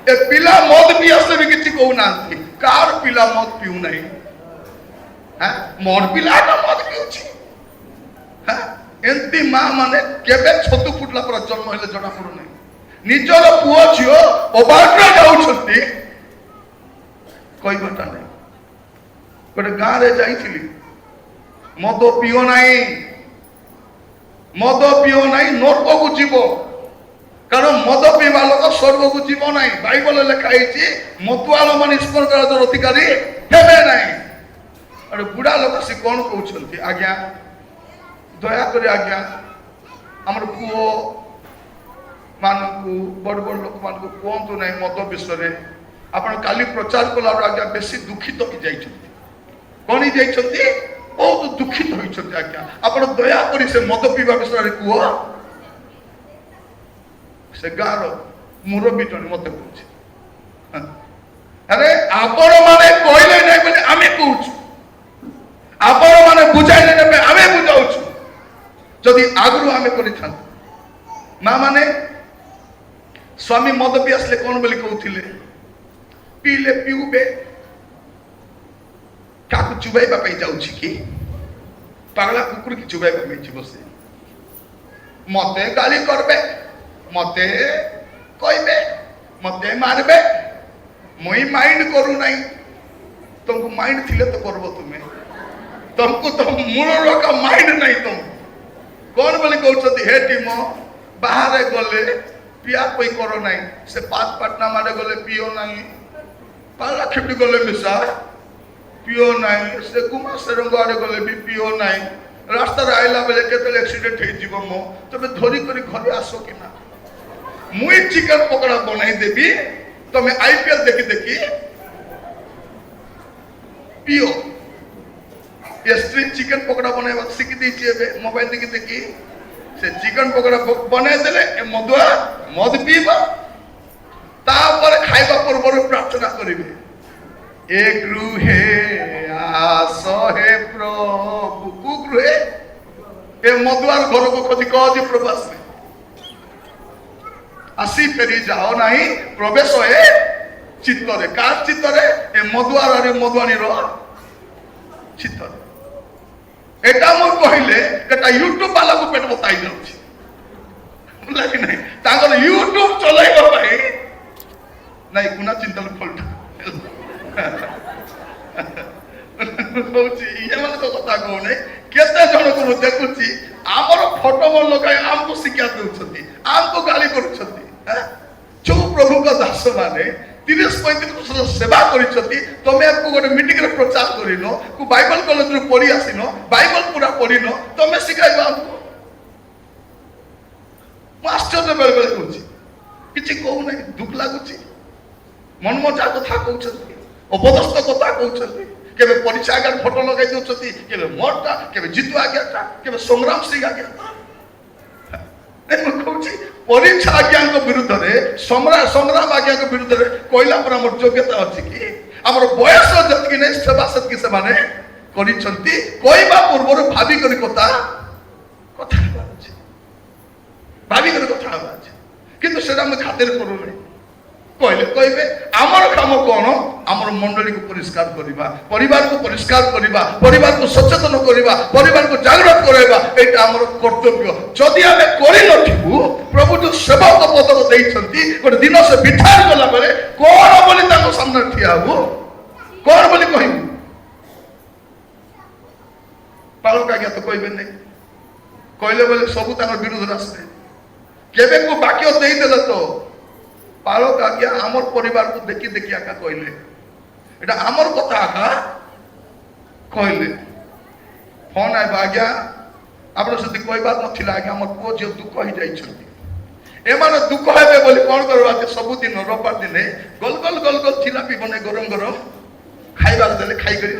ଏ ପିଲା ମଦ ପିଇ ଆସିଲେ ବି କିଛି କହୁନାହାନ୍ତି। କାହାର ପିଲା ମଦ ପିଉ ନାହିଁ? ମୋର ପିଲା ମଦ ପିଉଛି। ଏମିତି ମା ମାନେ କେବେ ଛତୁ ଫୁଟିଲା ପରେ ଜନ୍ମ ହେଲେ ଜଣା ପଡୁନାହିଁ। ନିଜର ପୁଅ ଝିଅ ଅବାଟରେ ଯାଉଛନ୍ତି, କହିବାଟା ନାହିଁ। ଗୋଟେ ଗାଁରେ ଯାଇଥିଲି, ମଦ ପିଅ ନାହିଁ, ମଦ ପିଅ ନାହିଁ ନରକକୁ ଯିବ। କାରଣ ମଦ ପିଇବା ଲୋକ ସ୍ୱର୍ଗକୁ ଯିବ ନାହିଁ। ବାଇବଲରେ ଲେଖା ହେଇଛି ମଦୁଆଳ ମାନେ ଈଶ୍ୱର ରାଜ୍ୟର ଅଧିକାରୀ ହେବେ ନାହିଁ। ଗୋଟେ ବୁଢା ଲୋକ ସେ କଣ କହୁଛନ୍ତି, ଆଜ୍ଞା ଦୟାକରି ଆଜ୍ଞା ଆମର ପୁଅ ମାନଙ୍କୁ ବଡ ବଡ ଲୋକମାନଙ୍କୁ କୁହନ୍ତୁ ନାହିଁ ମଦ ବିଷୟରେ। ଆପଣ କାଲି ପ୍ରଚାର କଲାରୁ ଆଜ୍ଞା ବେଶୀ ଦୁଃଖିତ ହେଇଯାଇଛନ୍ତି। କଣ ହେଇଯାଇଛନ୍ତି? ବହୁତ ଦୁଃଖିତ ହୋଇଛନ୍ତି ଆଜ୍ଞା। ଆପଣ ଦୟାକରି ସେ ମଦ ପିଇବା ବିଷୟରେ କୁହ। ସେ ଗାଁର ମୁରବୀ ଜଣେ ମତେ କହୁଛି, ଆରେ ଆପଣ ମାନେ କହିଲେ ନାହିଁ ବୋଲି ଆମେ କହୁଛୁ, ଆପଣ ମାନେ ବୁଝାଇଲେ ନେବେ ଆମେ ବୁଝାଉଛୁ। ଯଦି ଆଗରୁ ଆମେ କରିଥାନ୍ତୁ, ମା ମାନେ ସ୍ୱାମୀ ମଦ ପିଇ ଆସିଲେ କଣ ବୋଲି କହୁଥିଲେ? ପିଇଲେ ପିଉବେ, କାହାକୁ ଚୁବାଇବା ପାଇଁ ଯାଉଛି କି? ପାଗଳା କୁକୁର କି ଚୁବାଇବା ପାଇଁ ଯିବ ସେ? ମତେ ଗାଳି କରିବେ, ମତେ କହିବେ, ମତେ ମାରିବେ, ମୁଇଁ ମାଇଣ୍ଡ କରୁ ନାହିଁ। ତମକୁ ମାଇଣ୍ଡ ଥିଲେ ତ କରବ ତୁମେ, ତମକୁ ତ ମୂଳର ଏକ ମାଇଣ୍ଡ ନାହିଁ ତମକୁ। କଣ ବୋଲି କହୁଛନ୍ତି? ହେ ଟିମ ବାହାରେ ଗଲେ ପିଆ ପଇ କର ନାହିଁ, ସେ ପାଟନା ମାଡେ ଗଲେ ପିଓ ନାହିଁ, ପାଲା ଖେପି ଗଲେ ମିଶା ପିଓ ନାହିଁ, ସେ କୁମା ସେରଙ୍ଗ ଆଡେ ଗଲେ ବି ପିଓ ନାହିଁ। ରାସ୍ତାରେ ଆଇଲା ବେଲେ କେତେବେଳେ ଆକ୍ସିଡେଣ୍ଟ ହେଇଯିବ ମୋ, ତମେ ଧରି କରି ଘରେ ଆସ କି ନା? ମୁଇଁ ଚିକେନ ପକୋଡା ବନାଇ ଦେବି, ତମେ IPL ଦେଖି ଦେଖି ପିଓ। ଏ ସ୍ତ୍ରୀ ଚିକେନ ପକୋଡା ବନାଇବା ଶିଖି ଦେଇଛି ଏବେ ମୋବାଇଲ ଦେଖି ଦେଖି। ସେ ଚିକେନ ପକୋଡା ବନାଇ ଦେଲେ ଏ ମଦୁଆ ମଦ ପିଇବ, ତାପରେ ଖାଇବା ପୂର୍ବରୁ ପ୍ରାର୍ଥନା କରିବେ, ଏ ଗୃହେ ଆସ ହେ ପ୍ରଭୁ। କୁ ଗୃହେ? ଏ ମଦୁଆର ଘରକୁ ଖୋଜି କହନ୍ତି ପ୍ରଭୁ ଆସିବେ, ଆସି ଫେରି ଯାଅ ନାହିଁ, ପ୍ରବେଶ ଏ ଚିତ୍ତରେ। କାହାର ଚିତ୍ତରେ? ଏ ମଦୁଆର ମଦୁଆଣୀର ଚିତ୍ତରେ। এটা ମୁଁ କହିଲେ ଏଟା ୟୁଟ୍ୟୁବ ବାଲାକୁ ପେଟ ବତା ହେଇଯାଉଛି, ବୁଝିଲା ନାହିଁ? ତାଙ୍କର ୟୁଟ୍ୟୁବ ଚଲାଇବା ପାଇଁ ନାଇଁ ଗୁଣା ଚିନ୍ତନ ଫଳଟା କହୁଛି। ଏମାନଙ୍କ କଥା କହୁନି, କେତେ ଜଣକୁ ମୁଁ ଦେଖୁଛି ଆମର ଫଟୋ ମନ ଲଗାଇ ଆମକୁ ଶିକ୍ଷା ଦଉଛନ୍ତି, ଆମକୁ ଗାଳି କରୁଛନ୍ତି। ଯୋଉ ପ୍ରଭୁଙ୍କ ଦାସ ମାନେ 30-35 ବର୍ଷ ସେବା କରିଛନ୍ତି, ତମେ ଆମକୁ ଗୋଟେ ମିଟିଂରେ ପ୍ରଚାର କରିନ, ବାଇବଲ କଲେଜରୁ ପଢି ଆସିନ, ବାଇବଲ ପୁରା ପଢିନ, ତମେ ଶିଖାଇବ ଆମକୁ? ମୁଁ ଆଶ୍ଚର୍ଯ୍ୟ ବେଳେ ବେଳେ କହୁଛି, କିଛି କହୁନାହିଁ, ଦୁଃଖ ଲାଗୁଛି। ମନମଜା କଥା କହୁଛନ୍ତି, ଅବଦସ୍ତ କଥା କହୁଛନ୍ତି। କେବେ ପରୀକ୍ଷା ଆଜ୍ଞା ଫଟୋ ଲଗାଇ ଦଉଛନ୍ତି, କେବେ ମୋରଟା, କେବେ ଜିତୁ ଆଜ୍ଞାଟା, କେବେ ସଂଗ୍ରାମ ସିଂ ଆଜ୍ଞାଟା। ମୁଁ କହୁଛି ପରୀକ୍ଷା ଆଜ୍ଞାଙ୍କ ବିରୁଦ୍ଧରେ, ସଂଗ୍ରାମ ଆଜ୍ଞାଙ୍କ ବିରୁଦ୍ଧରେ କହିଲା ପରେ ଆମର ଯୋଗ୍ୟତା ଅଛି କି? ଆମର ବୟସ ଯେତିକି ନାହିଁ ସେବା ସେତିକି ସେମାନେ କରିଛନ୍ତି। କହିବା ପୂର୍ବରୁ ଭାବିକରି କଥା ହେବାର ଅଛି, ଭାବିକରି କଥା ହେବାର ଅଛି। କିନ୍ତୁ ସେଟା ଆମେ ଖାତିର କରୁନି। କହିଲେ କହିବେ, ଆମର କାମ କଣ? ଆମର ମଣ୍ଡଳୀକୁ ପରିଷ୍କାର କରିବା, ପରିବାରକୁ ପରିଷ୍କାର କରିବା, ପରିବାରକୁ ସଚେତନ କରିବା, ପରିବାରକୁ ଜାଗ୍ରତ କରାଇବା, ଏଇଟା ଆମର କର୍ତ୍ତବ୍ୟ। ଯଦି ଆମେ କରିନଥିବୁ, ପ୍ରଭୁ ଯୋଉ ସେବକ ପଦକ ଦେଇଛନ୍ତି, ଗୋଟେ ଦିନ ସେ ବିଚାର କଲା ବେଳେ କଣ ବୋଲି ତାଙ୍କ ସାମ୍ନାରେ ଠିଆ ହବୁ, କଣ ବୋଲି କହିବୁ? ପାଳକ ଆଜ୍ଞା ତ କହିବେ ନାହିଁ, କହିଲେ ବୋଲେ ସବୁ ତାଙ୍କର ବିରୁଦ୍ଧରେ ଆସିବେ। କେବେ କୋଉ ବାକ୍ୟ ଦେଇଦେଲେ ତ ପାଳକ ଆଜ୍ଞା ଆମର ପରିବାରକୁ ଦେଖି ଦେଖି ଆକା କହିଲେ, এটা আমার কথা আকা କହିଲେ। ଫୋନ୍ ଆଇବ, ଆଜ୍ଞା ଆପଣ ସେଠି କହିବାର ନଥିଲା, ଆଜ୍ଞା ଆମର ପୁଅ ଝିଅ ଦୁଃଖ ହେଇଯାଇଛନ୍ତି, एमाने दुख हेबे बोली कौन करबा के सबुदिन रविवार दिने गोल गोल गोल गोल जिलापी बने गरम गरम खाइबा देले खाई करी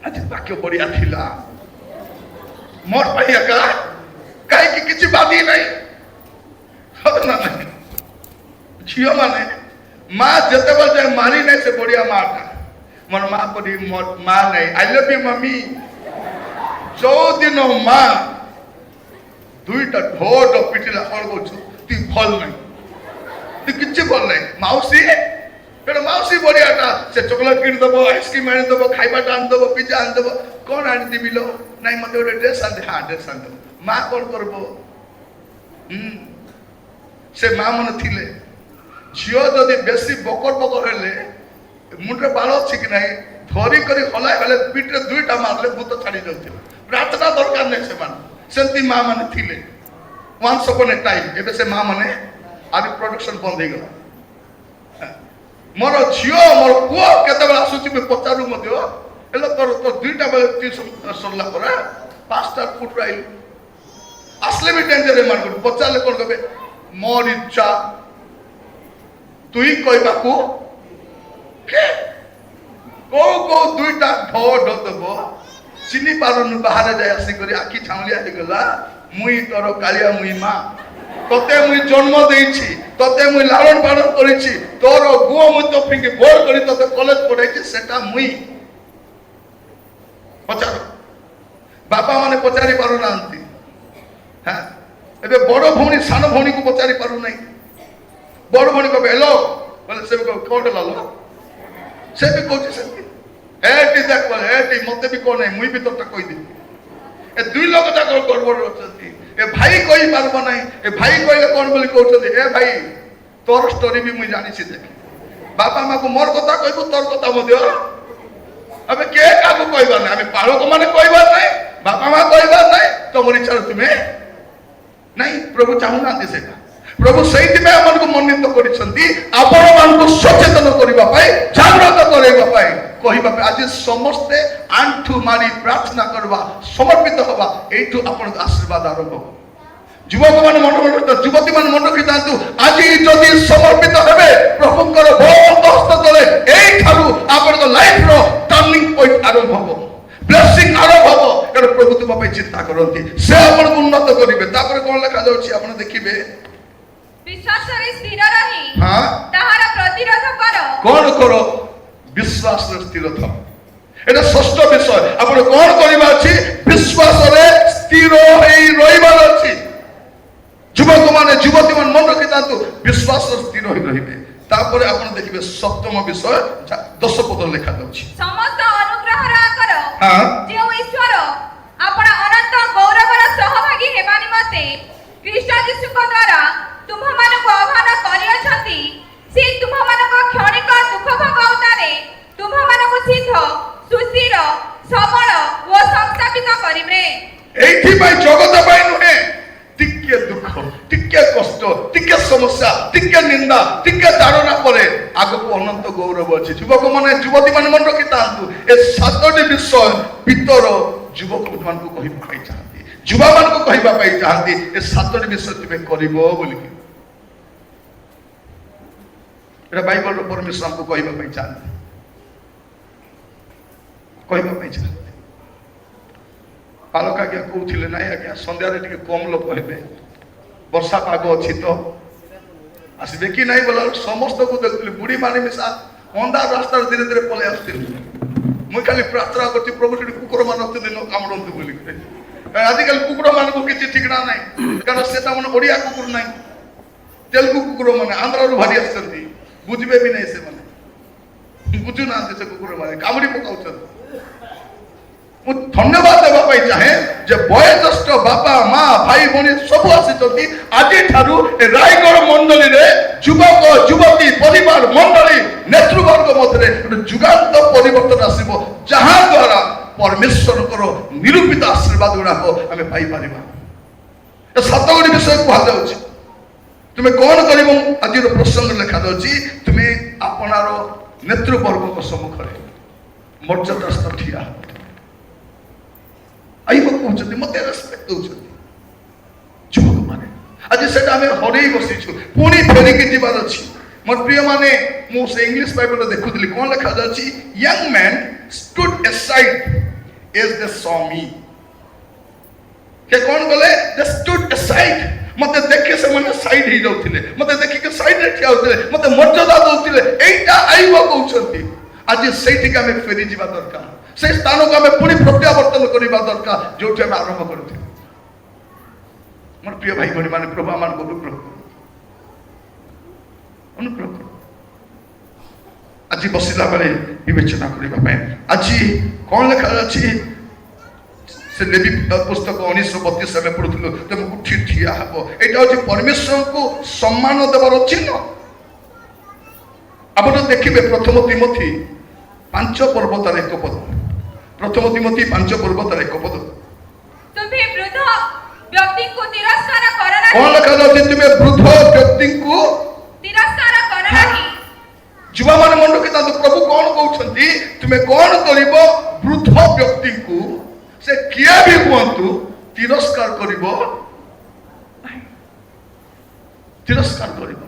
आज बाक्य बढ़िया थिला मोर भाई का काहे कि किछि बादी नहीं हद ना नहीं झियो माने माँ जते बार जाए मारी नहीं से बढ़िया माँ का मोर माँ पड़ी मोर माँ नहीं आई लव यू मम्मी जो दिन माँ दुईटा ढोट पिटिला कौन कहू तु भल नहीं तु किसी भल नहीं माउसी तेरे माउसी बढ़ियाटा से चॉकलेट किन दबो आइसक्रीम आनि दबो खाइबाटा आनि दबो पिज्जा आनि दबो कौन आनि दिबि लो नहीं मते गोटे ड्रेस आनि हाँ ड्रेस आनि दबो माँ कौन करबो से माँ मन थिले झियो जदि बेसी बकर बकर हेले मुंडे बाल अछि कि नहीं धरी करी हलाय हलाय पीठरे दुईटा मारले भूत छाड़ी जाउथिला प्रार्थना दरकार नहीं से मान सेंती माँ माने थिले वंस अपॉन ए टाइम एबे से माँ माने आदि प्रोडक्शन बंद हो गला मोर झियो मोर पुओ केते बेला आसुची में पचारू मध्य एलो तोर तो दुईटा बेला ट्यूशन सरला परा पांचटा फुट राइल असले भी डेंजर है मान पचाले कोन कबे मोर इच्छा तुई कहबाकू के को दुईटा ढोड दबो चिनी पारन बाहर जाय आसी करी आखी छाउलिया हे गला मुई तोर कालिया मुई माँ तते मुई जन्म देइछि तते मुई लालन पालन करिछि तोर गुओ मुई तो फिंगे बोर करी तते कॉलेज पढाइछि सेटा मुई पचार बापा माने पचारि पारु नांती हां एबे बड़ भौणी सान भौणी को पचारि पारु नै बड़ भौणी को हेलो बोले से को कोड लालो से भी कहछि से एटी देख बोले एटी मते भी कोन नै मुई भी तोटा कहि दे ए दुई लोक जाक गड़बड़ होचती ए भाई कोई पारबो नहीं ए भाई कोइले कोन बोली कहउछथि ए भाई तोर स्टोरी भी मुई जानि छि देख बापा माँ को मोर कथा कहबो तोर कथा मध्य अबे के काको कहबा नै हमें पालो को माने कहबा नै बापा माँ कहबा नै तोमर इच्छा तुम्हें नहीं प्रभु चाहू ना सेटा प्रभु सहित में हमन को मनित करिसंती आपण मान को सचेतन करबा पाई जागृत करबा पाई कहिबा पाई आज समस्त आंठू मारी प्रार्थना करबा समर्पित होबा एठू आपण आशीर्वाद आरंभ हो युवक मान मन युवती मान मन रखितांतु आज जदि समर्पित हेबे प्रभुकर भक्त हस्त तले एई थारु आपण को लाइफ रो टर्निंग पॉइंट आरंभ हो ब्लेसिंग आरंभ हो कारण प्रभु तुम पे चिंता करंती से आपण को उन्नत करिवे तापर कोन लेखा जाउची आपण देखिबे विश्वास रे स्थिर रही हां ताहार प्रतिरोध करो कोन करो विश्वास रे स्थिर थ एटा षष्ठ विषय आपण कोन करिबा अछि विश्वास रे स्थिर होई रहिबार अछि युवक माने युवती मान मन रखितांतु विश्वास रे स्थिर होई रहिबे तापर आपण देखिबे सप्तम विषय 10 पद लेखा जाउछि समस्त अनुग्रह रा करो हां जे ईश्वर आपण अनंत गौरवर सहभागी हेबा निमते ख्रीष्ट यीशु को द्वारा तुम मन को आह्वान करियछंती से तुम मन को क्षणिक दुख भोगौतारे तुम मन को सिद्ध सुस्थिर सबल व संस्थापित करिबे एथि पय जगत पय नुहे टिके दुख टिके कष्ट टिके समस्या टिके निंदा टिके ताड़ना परे आगो को अनंत गौरव अछि युवक माने युवती माने मन रखितांतु ए सातटी विषय पितर युवक मान को कहि पाई चाहती युवा मान को कहिबा पाई चाहती ए सातटी विषय तुमे करिवो बोली एटा बाइबल रो परमेश्वर हमको कहिबा पाई चाहती कहिबा पाई चाहती पालक आज्ञा कहते ना आज्ञा सन्ध्या टे कम लोक हे वर्षा पाग अच्छी तो आसबे कि नहीं बोला समस्त को देखली बुढ़ी मानी मिसा अंधार रास्ता धीरे धीरे पलि आसती मुझे खाली प्रार्थना कर प्रभु से कुकुर मान दिन कामड़ू बोली आजिकल कुकुर मान को किसी ठिकना ना कारण से मन ओडिया कुकुर ना तेलुगु कुकुर मैंने आंध्र भारी आसती बुझे भी नहीं से मैंने बुझु ना से कुकुर मैंने कामुड़ी पकाउछन धन्यवाद देवा चाहे जे वयोज्येष्ठ बापा माँ भाई भौणी सब आसी आज रायगढ़ मंडली रे युवक युवती परिवार मंडली नेतृवर्ग मध्य जुगांत परिवर्तन आसो जहाँ द्वारा परमेश्वर निरूपित आशीर्वाद गुड़ाक आम पाई 7 गोटी विषय कहुच्छे तुम्हें कौन कर आज प्रसंग लिखा जाऊँगी तुम्हें आपणार नेतृवर्ग सम्मुख मर्यादा ठिया आई कहते मत रेस्पेक्ट दौरान युवक माने आज सेटा हमें हरई बसीछु पुणी फेरिकी जीवार अछि मोर प्रिय माने मु से इंग्लिश बाइबल देखुतली कोन लिखा जाछि young man stood aside as they saw me के कोन गले दे स्टूड असाइड मते देखि से माने साइड ही जाउथिले मते देखि के साइड रे ठिया होथिले मते मर्यादा दउथिले एटा आइबो कहउछंती आज सेठी का हमें फेरी जीवा दरकार से स्थान को हमें पुणी प्रत्यावर्तन करबा दरकार जोठी हम आरंभ करथि मोर प्रिय भाई भनी माने प्रभु आमान को अनुग्रह करो आज बसिला बेले विवेचना करबा आज कौन लिखा अछि से लेवी पुस्तक 1932 में पढ़ुथलो तुम उठी ठिया हबो एटा अछि परमेश्वर को सम्मान देबार चिन्ह आपण देखिबे प्रथम तिमोथी 5 पर्व तार एक पद प्रथम तिमोथी 5 पर्व तार एक पद तुम्ही वृद्ध व्यक्ति को तिरस्कार कर नाही कौन लिखा जाछि तुमे वृद्ध व्यक्ति को तिरस्कार कर नाही जुवा माने मंडो के तातो प्रभु कौन कहउछंती तुमे कौन करिवो वृद्ध व्यक्ति को से किया भी हुअंतु तिरस्कार करिवो तिरस्कार करिवो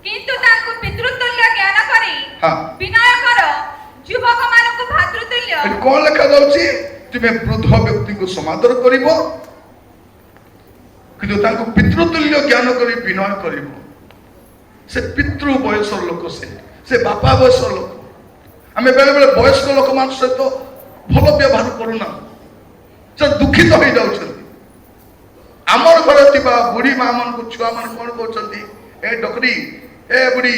किंतु ताको पितृतुल्य ज्ञान करी हां विनय कर युवक मानको भातृतुल्य ए कौन लिखा जाउछि तुमे वृद्ध व्यक्ति को समादर करिवो किंतु ताको पितृतुल्य ज्ञान करी विनय करिवो से पितृ बयस लोक से बापा बयस लोक आम बेले बेले वयस्क लोक मान सहित भल व्यवहार करूना से दुखित हो जाउछंती आमर घरे थिबा बुढ़ी मां मन को छुआ मन कोन कहउछंती ए डकरी ए बुढ़ी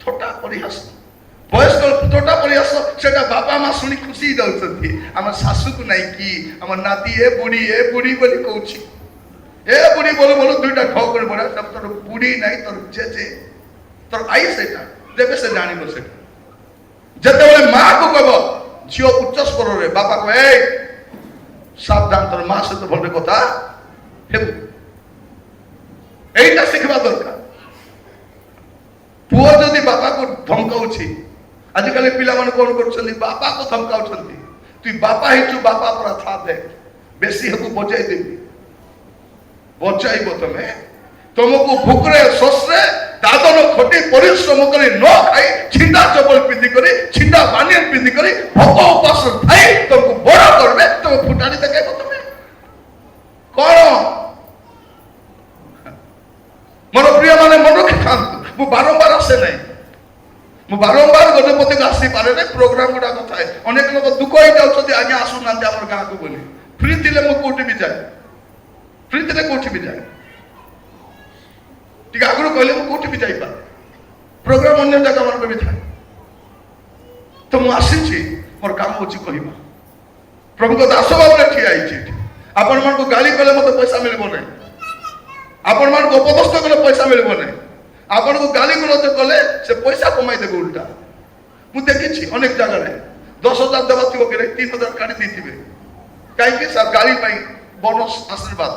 थोटा परिहास वयस्क थोटा परिहास सेटा बापा मां सुनी खुशी जाउछंती हम सासू को नहीं कि हम नाती ए बुढ़ी बोली कहउछि ए बुढ़ी बोलो बोलो दुईटा ख कर बड़ा सब तोर बुढ़ी नहीं तोर जे तोर आई सेटा देबे से जानिबो सेटा जते बेले मां को कहबो झियो उच्च स्वर रे बापा को ए सावधान तोर मां से तो भले कथा हेबु एटा सिखबा दरकार पुओ जदि बापा को धमकाउछि आजिकल पिला मन कोन करछन्ती बापा को धमकाउछन्ती तू बापा हिचु बापा पर था दे बेसी हेतु बजाई देबी बचाइबो तमे तुमको भूकरे ससरे दादन खटी परिश्रम करी न खाई छिंडा चपल पिंदी करी छिंडा बानियन पिंदी करी भोक उपास खाई तुमको बड़ा करबे तुम फुटानी देखाइबो तमे कोन मोर प्रिय माने मन रखि खांतु मु बारंबार आसे नहीं मु बारंबार गणपति को आसी पारे ने प्रोग्राम गुडा कथा है अनेक लोग दुख होई जाउछथि आगे आसु नांते हमर गां को बोली फ्री दिले मु कोठी भी जाए फ्री दिले कोठी भी जाए ठीक आगु कहले मु कोठी भी जाई पा प्रोग्राम अन्य जगह मन भी था तो मु आसी छी मोर काम होची कहिबा प्रभु को दास बाबू ठिया आई छी आपण मन को गाली कले मते पैसा मिलबो नै आपण मन को उपदस्थ कले पैसा मिलबो नै आपण को गाली गलत कले से पैसा कमाई देबो उल्टा मु देखि छी अनेक जगह रे 10,000 देबा थिबो के 3,000 काटी देथिबे काई कि सब गाली पाई बोनस आशीर्वाद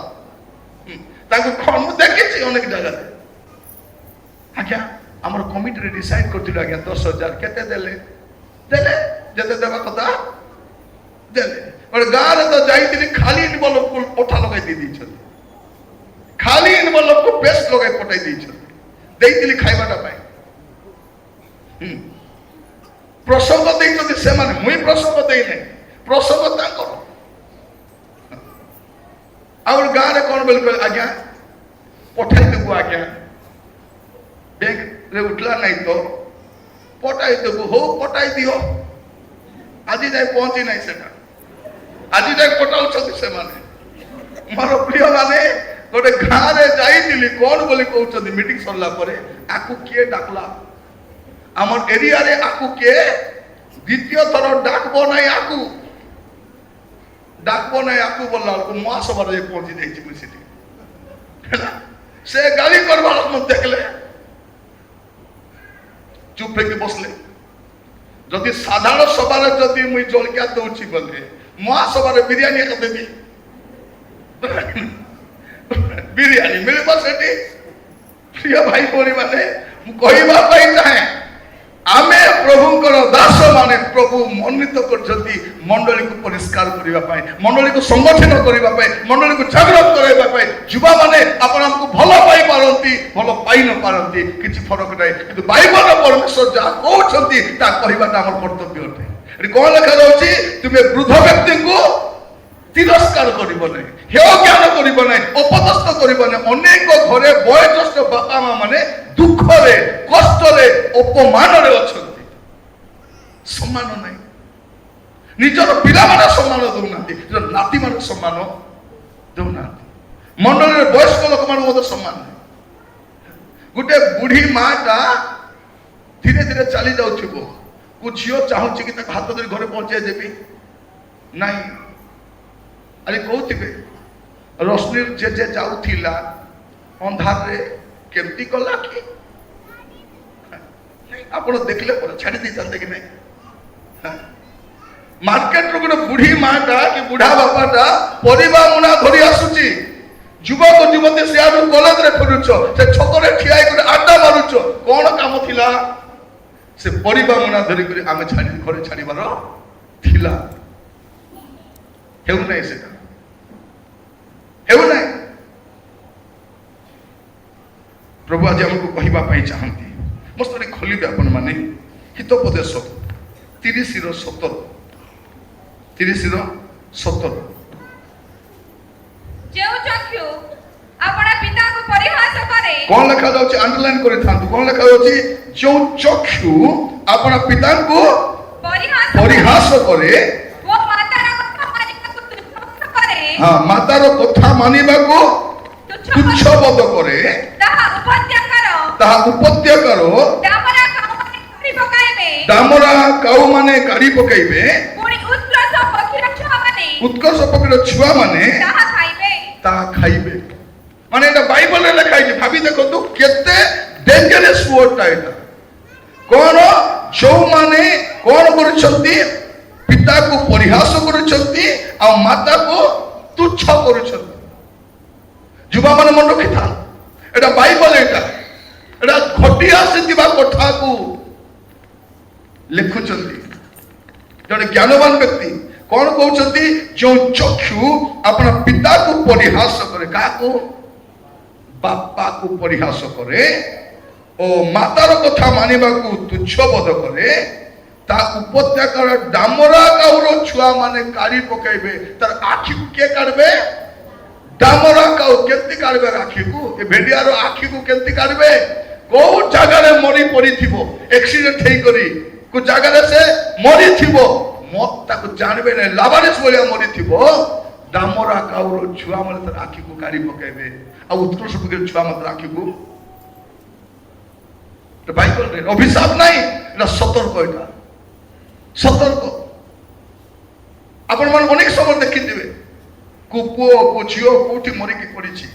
ताको कोन मु देखि छी अनेक जगह रे आज्ञा हमर कमिटी रे डिसाइड करथिलो आज्ञा 10,000 केते देले जते देबा कथा देले और गां रे तो जाईतिली खाली इनवॉल्व को पोठा लगाई दी दी छ खाली इनवॉल्व को पेस्ट लगाई पटाई दी छ देईतिली खाइबाटा पाई प्रसंग देइछथि से माने मुई प्रसंग देई नै प्रसंग ता करो और गां रे कोन बोल आज्ञा पठाई देबो आज्ञा बैंक रे उठला नहीं तो पटाई देबो हो पटाई दियो आज जाय पहुंची नहीं सेटा आज जाय पटाउ छथि से माने मारो प्रिय माने गोटे गां रे जाईतिली कोन बोली कहउछथि मीटिंग सरला परे आकु के डाकला हमर एरिया रे आकु के द्वितीय थर डाकबो नहीं आकु बोलला को मां सबर रे पहुंची जाई छी सिटी से गाली करबा मत देखले चुप होके बसले जदि साधारण सभा रे जदि मुई जलकिया दउची बोले मां सभा रे बिरयानी एक देबी बिरयानी मिलबा सेठी प्रिय भाई बोली माने मु कहिबा पाई चाहे आमे प्रभुंकर दास माने प्रभु मनित करछंती मंडली को परिष्कार करिवा पाए मंडली को संगठन करिवा पाए मंडली को जागृत कराइबा पाए युवा माने आपण हमको भलो पाई पारंती भलो पाई न पारंती किछि फरक नै किंतु बाइबल परमेश्वर जा कहउछंती ता कहिबाटा हमर कर्तव्य अटे एठी कोन लेखा रहउची तुमे वृद्ध व्यक्ति को तिरस्कार करिबो नै हेय ज्ञान करिबो नै अपदस्थ करिबो नै अनेक घरे वयोज्येष्ठ बापा मां माने दुख रे कष्ट रे अपमान रे अछंती सम्मान नै निजर पिला माने सम्मान दउनांती जो नाती माने सम्मान दउनांती मंडल रे वयस्क लोक माने मते सम्मान नै गुटे बुढ़ी माटा धीरे धीरे चली जाउथिबो को झियो चाहूची कि तक हाथ धरि घरे पहुंचे देबी नाही अरे कहते रोशनी जे जे जाऊला अंधार रे केमती कला कि आपण देखले पर छाड़ी दी जानते कि नहीं मार्केट रो गोटे बुढ़ी माटा कि बुढ़ा बापाटा परिबा मुना धरी आसुची युवक युवती सियाडू कॉलेज रे फेरुछ से छकरे ठिया गोटे आड्डा मारुछ कोन काम थिला से परिबा मुना धरी करी आमे छाड़ी घरे छाड़ीबार थिला हेउ नै सेटा हेउ नै प्रभु आज हमको कहिबा पाई चाहंती मस्तरे खोलिबे अपन माने हितोपदेश 30 रो 17 जेउ चक्षु आपण पिता को परिहास करे कोन लिखा जाउची अंडरलाइन करि थांतु कोन लिखा जाउची जो चक्षु आपण पिता को परिहास करे वो मातार कथा मानिबा को तुच्छ करे हां मातार कथा मानिबा को तुच्छ बोध करे ताहा उपत्याकर डामरा काऊ माने काढी पकाइबे पुणी उत्कर्ष पक्षीर छुआ माने ताहा खाइबे माने एटा बाइबल रे लिखा है भाबी देखो तो केते डेंजरस वर्ड टा एटा कोन जो माने कोन करूछंती पिता को परिहास करूछंती आ माता को तुच्छ करूछंती युवा माने मन रखिथा एटा बाइबल एटा घटी आसीथिबा कथा को लिखुचंती जने ज्ञानवान व्यक्ति कौन कहउचंती जो चक्षु अपना पिता को परिहास करे का को बापा को परिहास करे ओ मातार कथा मानिबा को तुच्छ बोध करे ता उपत्याकर डामरा काउरो छुआ माने काढी पकाइबे तार आखी को के काढबे डामरा काउ केंती काढबे आखी को ए भेडियारो आखी को केंती काढबे को जगह रे मरी पड़ी थिबो एक्सीडेंट हेई करी को जगह रे से मरी थिबो मत ताको जानबे नै लावारिस बोलिया मरी थिबो डामरा काउरो छुआ माने तार आखी को काढी पकाइबे आ उत्कृष्ट पकेर छुआ माने आखी को तो बाइबल रे अभिशाप नाही एटा सतर्क एटा सतर्क आपण मन अनेक समय देखि दिबे को पुओ को झियो कोठी मरि के पड़िछि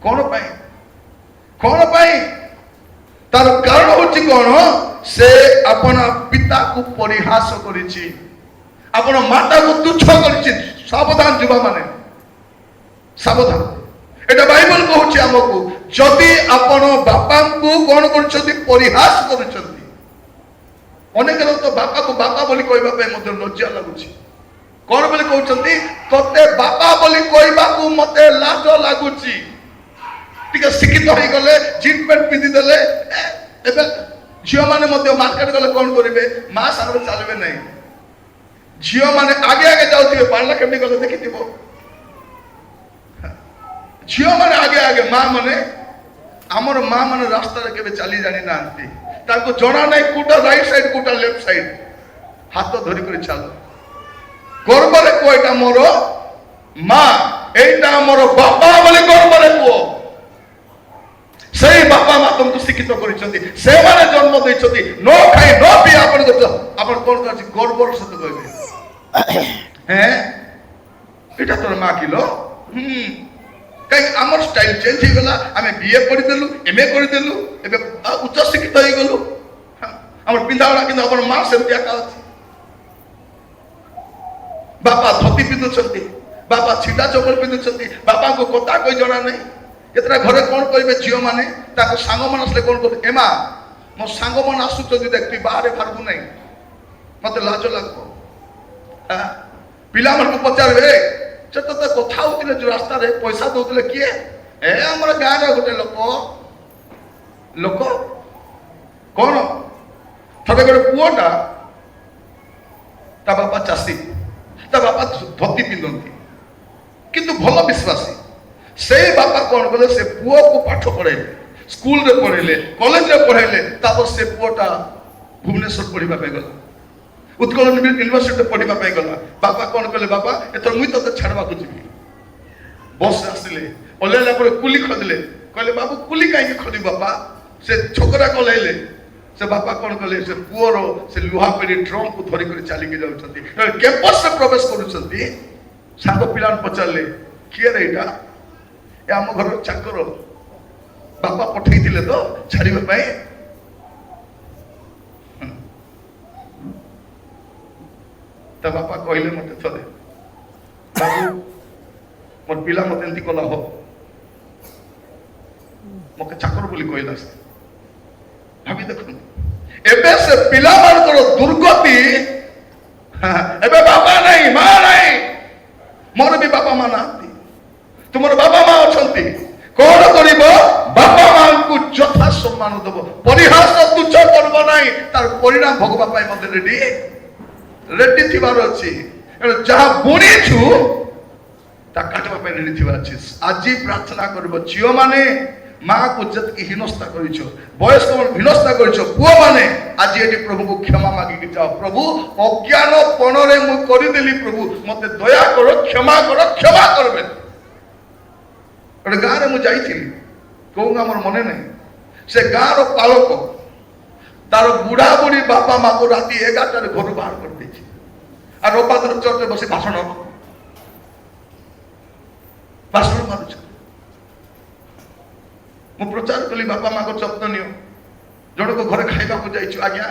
कोन पाई तार कारण होछि कोन से अपन पिता को परिहास करिछि अपन माता को तुच्छ करिछि सावधान जुबा माने सावधान एटा बाइबल कहउछि हमकु जदि अपन बापा को कोन करछथि परिहास करछथि अनेक लोक तो बापा को बापा बोली कहबा पे मते लज्जा लागुछि कोन बोली कहउछथि तते बापा बोली कहबा को मते लाज लागुछि टिके शिक्षित होई गले जीन पेंट पिंदी देले एबे झियो माने मते मार्केट गले कोन करिवे मां सागर चलबे नै झियो माने आगे आगे जाउथिबे पारला केमनी गले देखिथिबो झियो माने आगे आगे मां माने हमर मां माने रास्ता रे केबे चली जानि नांती ताको जणा नै कोटा राइट साइड कोटा लेफ्ट साइड हाथ धरि करि चलो गर्व रे कोइटा मोरो मां एटा मोरो बापा बोली गर्व रे को से बापा मा तुमको शिक्षित करिसथि से माने जन्म दैछथि नो खाई नो पी आपण को आपण कोन करछि गर्वर सत कहबे हैं एटा तोर मा किलो कहीं आमर स्टाइल चेंज हो गला आमे बीए पढ़ी देलु एमए कर देलु एबे उच्च शिक्षित हो गलु हमर पिंदावला किन हमर मां सेमतिया का अछि बापा धोती पिंदुछथि बापा छिटा चोपर पिंदुछथि बापा को कथा कोई जणा नै केतरा घरे कोन कहबे जियो माने ताको सांग मानसले कोन कहबे एमा ମୋ ସାଙ୍ଗମାନେ ଆସୁଛନ୍ତି ଦେଖି ବାହାରେ ବାହାରକୁ ନାହିଁ, ମତେ ଲାଜ ଲାଗିବ। ପିଲାମାନଙ୍କୁ ପଚାରିବେ ସେ ତତେ କଥା ହଉଥିଲେ ଯୋଉ ରାସ୍ତାରେ ପଇସା ଦଉଥିଲେ କିଏ? ଏ ଆମର ଗାଁରେ ଗୋଟେ ଲୋକ କଣ? ଥରେ ଗୋଟେ ପୁଅଟା, ତା ବାପା ଚାଷୀ, ତା ବାପା ଧୋତି ପିନ୍ଧନ୍ତି କିନ୍ତୁ ଭଲ ବିଶ୍ୱାସୀ। ସେଇ ବାପା କଣ କଲେ, ସେ ପୁଅକୁ ପାଠ ପଢେଇଲେ, ସ୍କୁଲରେ ପଢେଇଲେ, କଲେଜରେ ପଢେଇଲେ। ତାପରେ ସେ ପୁଅଟା ଭୁବନେଶ୍ୱର ପଢିବା ପାଇଁ ଗଲା, ଉତ୍କଳ ୟୁନିଭର୍ସିଟିରେ ପଢିବା ପାଇଁ ଗଲା। ବାପା କଣ କଲେ, ବାପା ଏଥର ମୁଇଁ ତତେ ଛାଡବାକୁ ଯିବି। ବସରେ ଆସିଲେ, ଓହ୍ଲେଇଲା ପରେ କୁଲି ଖୋଜିଲେ, କହିଲେ ବାବୁ କୁଲି କାହିଁକି ଖୋଜିବୁ ବାପା? ସେ ଛକରା କଲେଇଲେ। ସେ ବାପା କଣ କଲେ, ସେ ପୁଅର ସେ ଲୁହା ପେଡି ଡ୍ରମକୁ ଧରିକରି ଚାଲିକି ଯାଉଛନ୍ତି, କ୍ୟାମ୍ପସରେ ପ୍ରବେଶ କରୁଛନ୍ତି। ସାଙ୍ଗ ପିଲାଙ୍କୁ ପଚାରିଲେ କିଏ ରେ ଏଇଟା? ଏ ଆମ ଘରର ଚାକର, ବାପା ପଠେଇଥିଲେ ତ ଛାଡିବା ପାଇଁ। ତା ବାପା କହିଲେ ମତେ ଥରେ, ବାବୁ ମୋର ପିଲା ମତେ ଏମିତି କଲା, ହୋ ମତେ ଚାକର ବୋଲି କହିଲା। ସେ ଭାବି ଦେଖନ୍ତୁ, ଏବେ ସେ ପିଲାମାନଙ୍କର ଦୁର୍ଗତି। ଏବେ ବାପା ନାହିଁ, ମା ନାହିଁ। ମୋର ବି ବାପା ମା ନାହାନ୍ତି, ତୁମର ବାପା ମା ଅଛନ୍ତି। କଣ କରିବ? ବାପା ମାଙ୍କୁ ଯଥା ସମ୍ମାନ ଦବ, ପରିହାସ ତୁଚ୍ଛ କରିବ ନାହିଁ। ତାର ପରିଣାମ ଭୋଗବା ପାଇଁ ମତେ ରେଡି ଥିବାର ଅଛି। ଯାହା ବୁଣିଛୁ ତା କାଟିବା ପାଇଁ ରେଡି ଥିବାର ଅଛି। ଆଜି ପ୍ରାର୍ଥନା କରିବ, ଝିଅ ମାନେ ମାକୁ ଯେତିକି ହୀନସ୍ତା କରିଛ, ବୟସ୍କ ହୀନସ୍ତା କରିଛ, ପୁଅ ମାନେ ଆଜି ଏଠି ପ୍ରଭୁଙ୍କୁ କ୍ଷମା ମାଗିକି ଯାଅ। ପ୍ରଭୁ ଅଜ୍ଞାନ ପଣରେ ମୁଁ କରିଦେଲି, ପ୍ରଭୁ ମତେ ଦୟା କର, କ୍ଷମା କର, କ୍ଷମା କରିବେ। ଗୋଟେ ଗାଁରେ ମୁଁ ଯାଇଥିଲି, କୋଉ ଗାଁ ମୋର ମନେ ନାହିଁ। ସେ ଗାଁର ପାଳକ ତାର ବୁଢା ବୁଢୀ ବାପା ମାକୁ ରାତି 11ଟାରେ ଘରୁ ବାହାର କରିଦେଇଛି। আর রোববার দিন চর্চে বসে ভাষণ মারুছ। ମୁଁ ପ୍ରଚାର କଲି ବାପା ମାଙ୍କ ଯତ୍ନ ନିଅ। ଜଣକ ଘରେ ଖାଇବାକୁ ଯାଇଛୁ, ଆଜ୍ଞା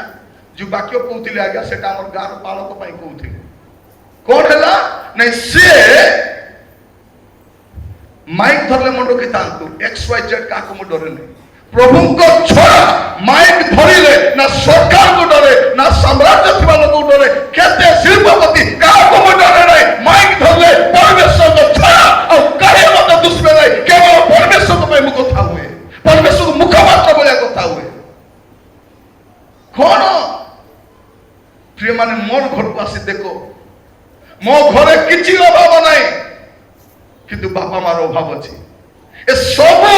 ଯୋଉ ବାକ୍ୟ କହୁଥିଲେ ଆଜ୍ଞା ସେଟା ଆମର ଗାଁର ପାଳକ ପାଇଁ କହୁଥିଲେ। କଣ ହେଲା ନାଇଁ, ସିଏ ମାଇକ ଧରିଲେ ମୁଣ୍ଡ ଥାନ୍ତୁ, XYZ କାହାକୁ ମୁଁ ଡରେ ନାହିଁ। ପ୍ରଭୁଙ୍କ ଛଡ଼ା ମାଇକ ଧରିଲେ ନା ସରକାରକୁ ଡରେ, ନା ସାମ୍ରାଜ୍ୟ ଥିବା ଲୋକକୁ ଡରେ, କେତେ ଶିଳ୍ପପତି କାହାକୁ ମୁଁ ଡରେ ନାହିଁ। ମାଇକ ଧରିଲେ ପରିବେଶଙ୍କ ଛଡ଼ା ଆଉ କାହିଁ ମତେ ଦୁଷ୍ମେ ନାହିଁ। କେବଳ ପରିବେଶଙ୍କ ପାଇଁ ମୁଁ କଥା ହୁଏ, ପରିବେଶକୁ ମୁଖପାତ୍ର ଭଳିଆ କଥା ହୁଏ। କଣ ପ୍ରିୟ ମାନେ, ମୋର ଘରକୁ ଆସି ଦେଖ, ମୋ ଘରେ କିଛି ଅଭାବ ନାହିଁ, କିନ୍ତୁ ବାପା ମାର ଅଭାବ ଅଛି। ଏ ସବୁ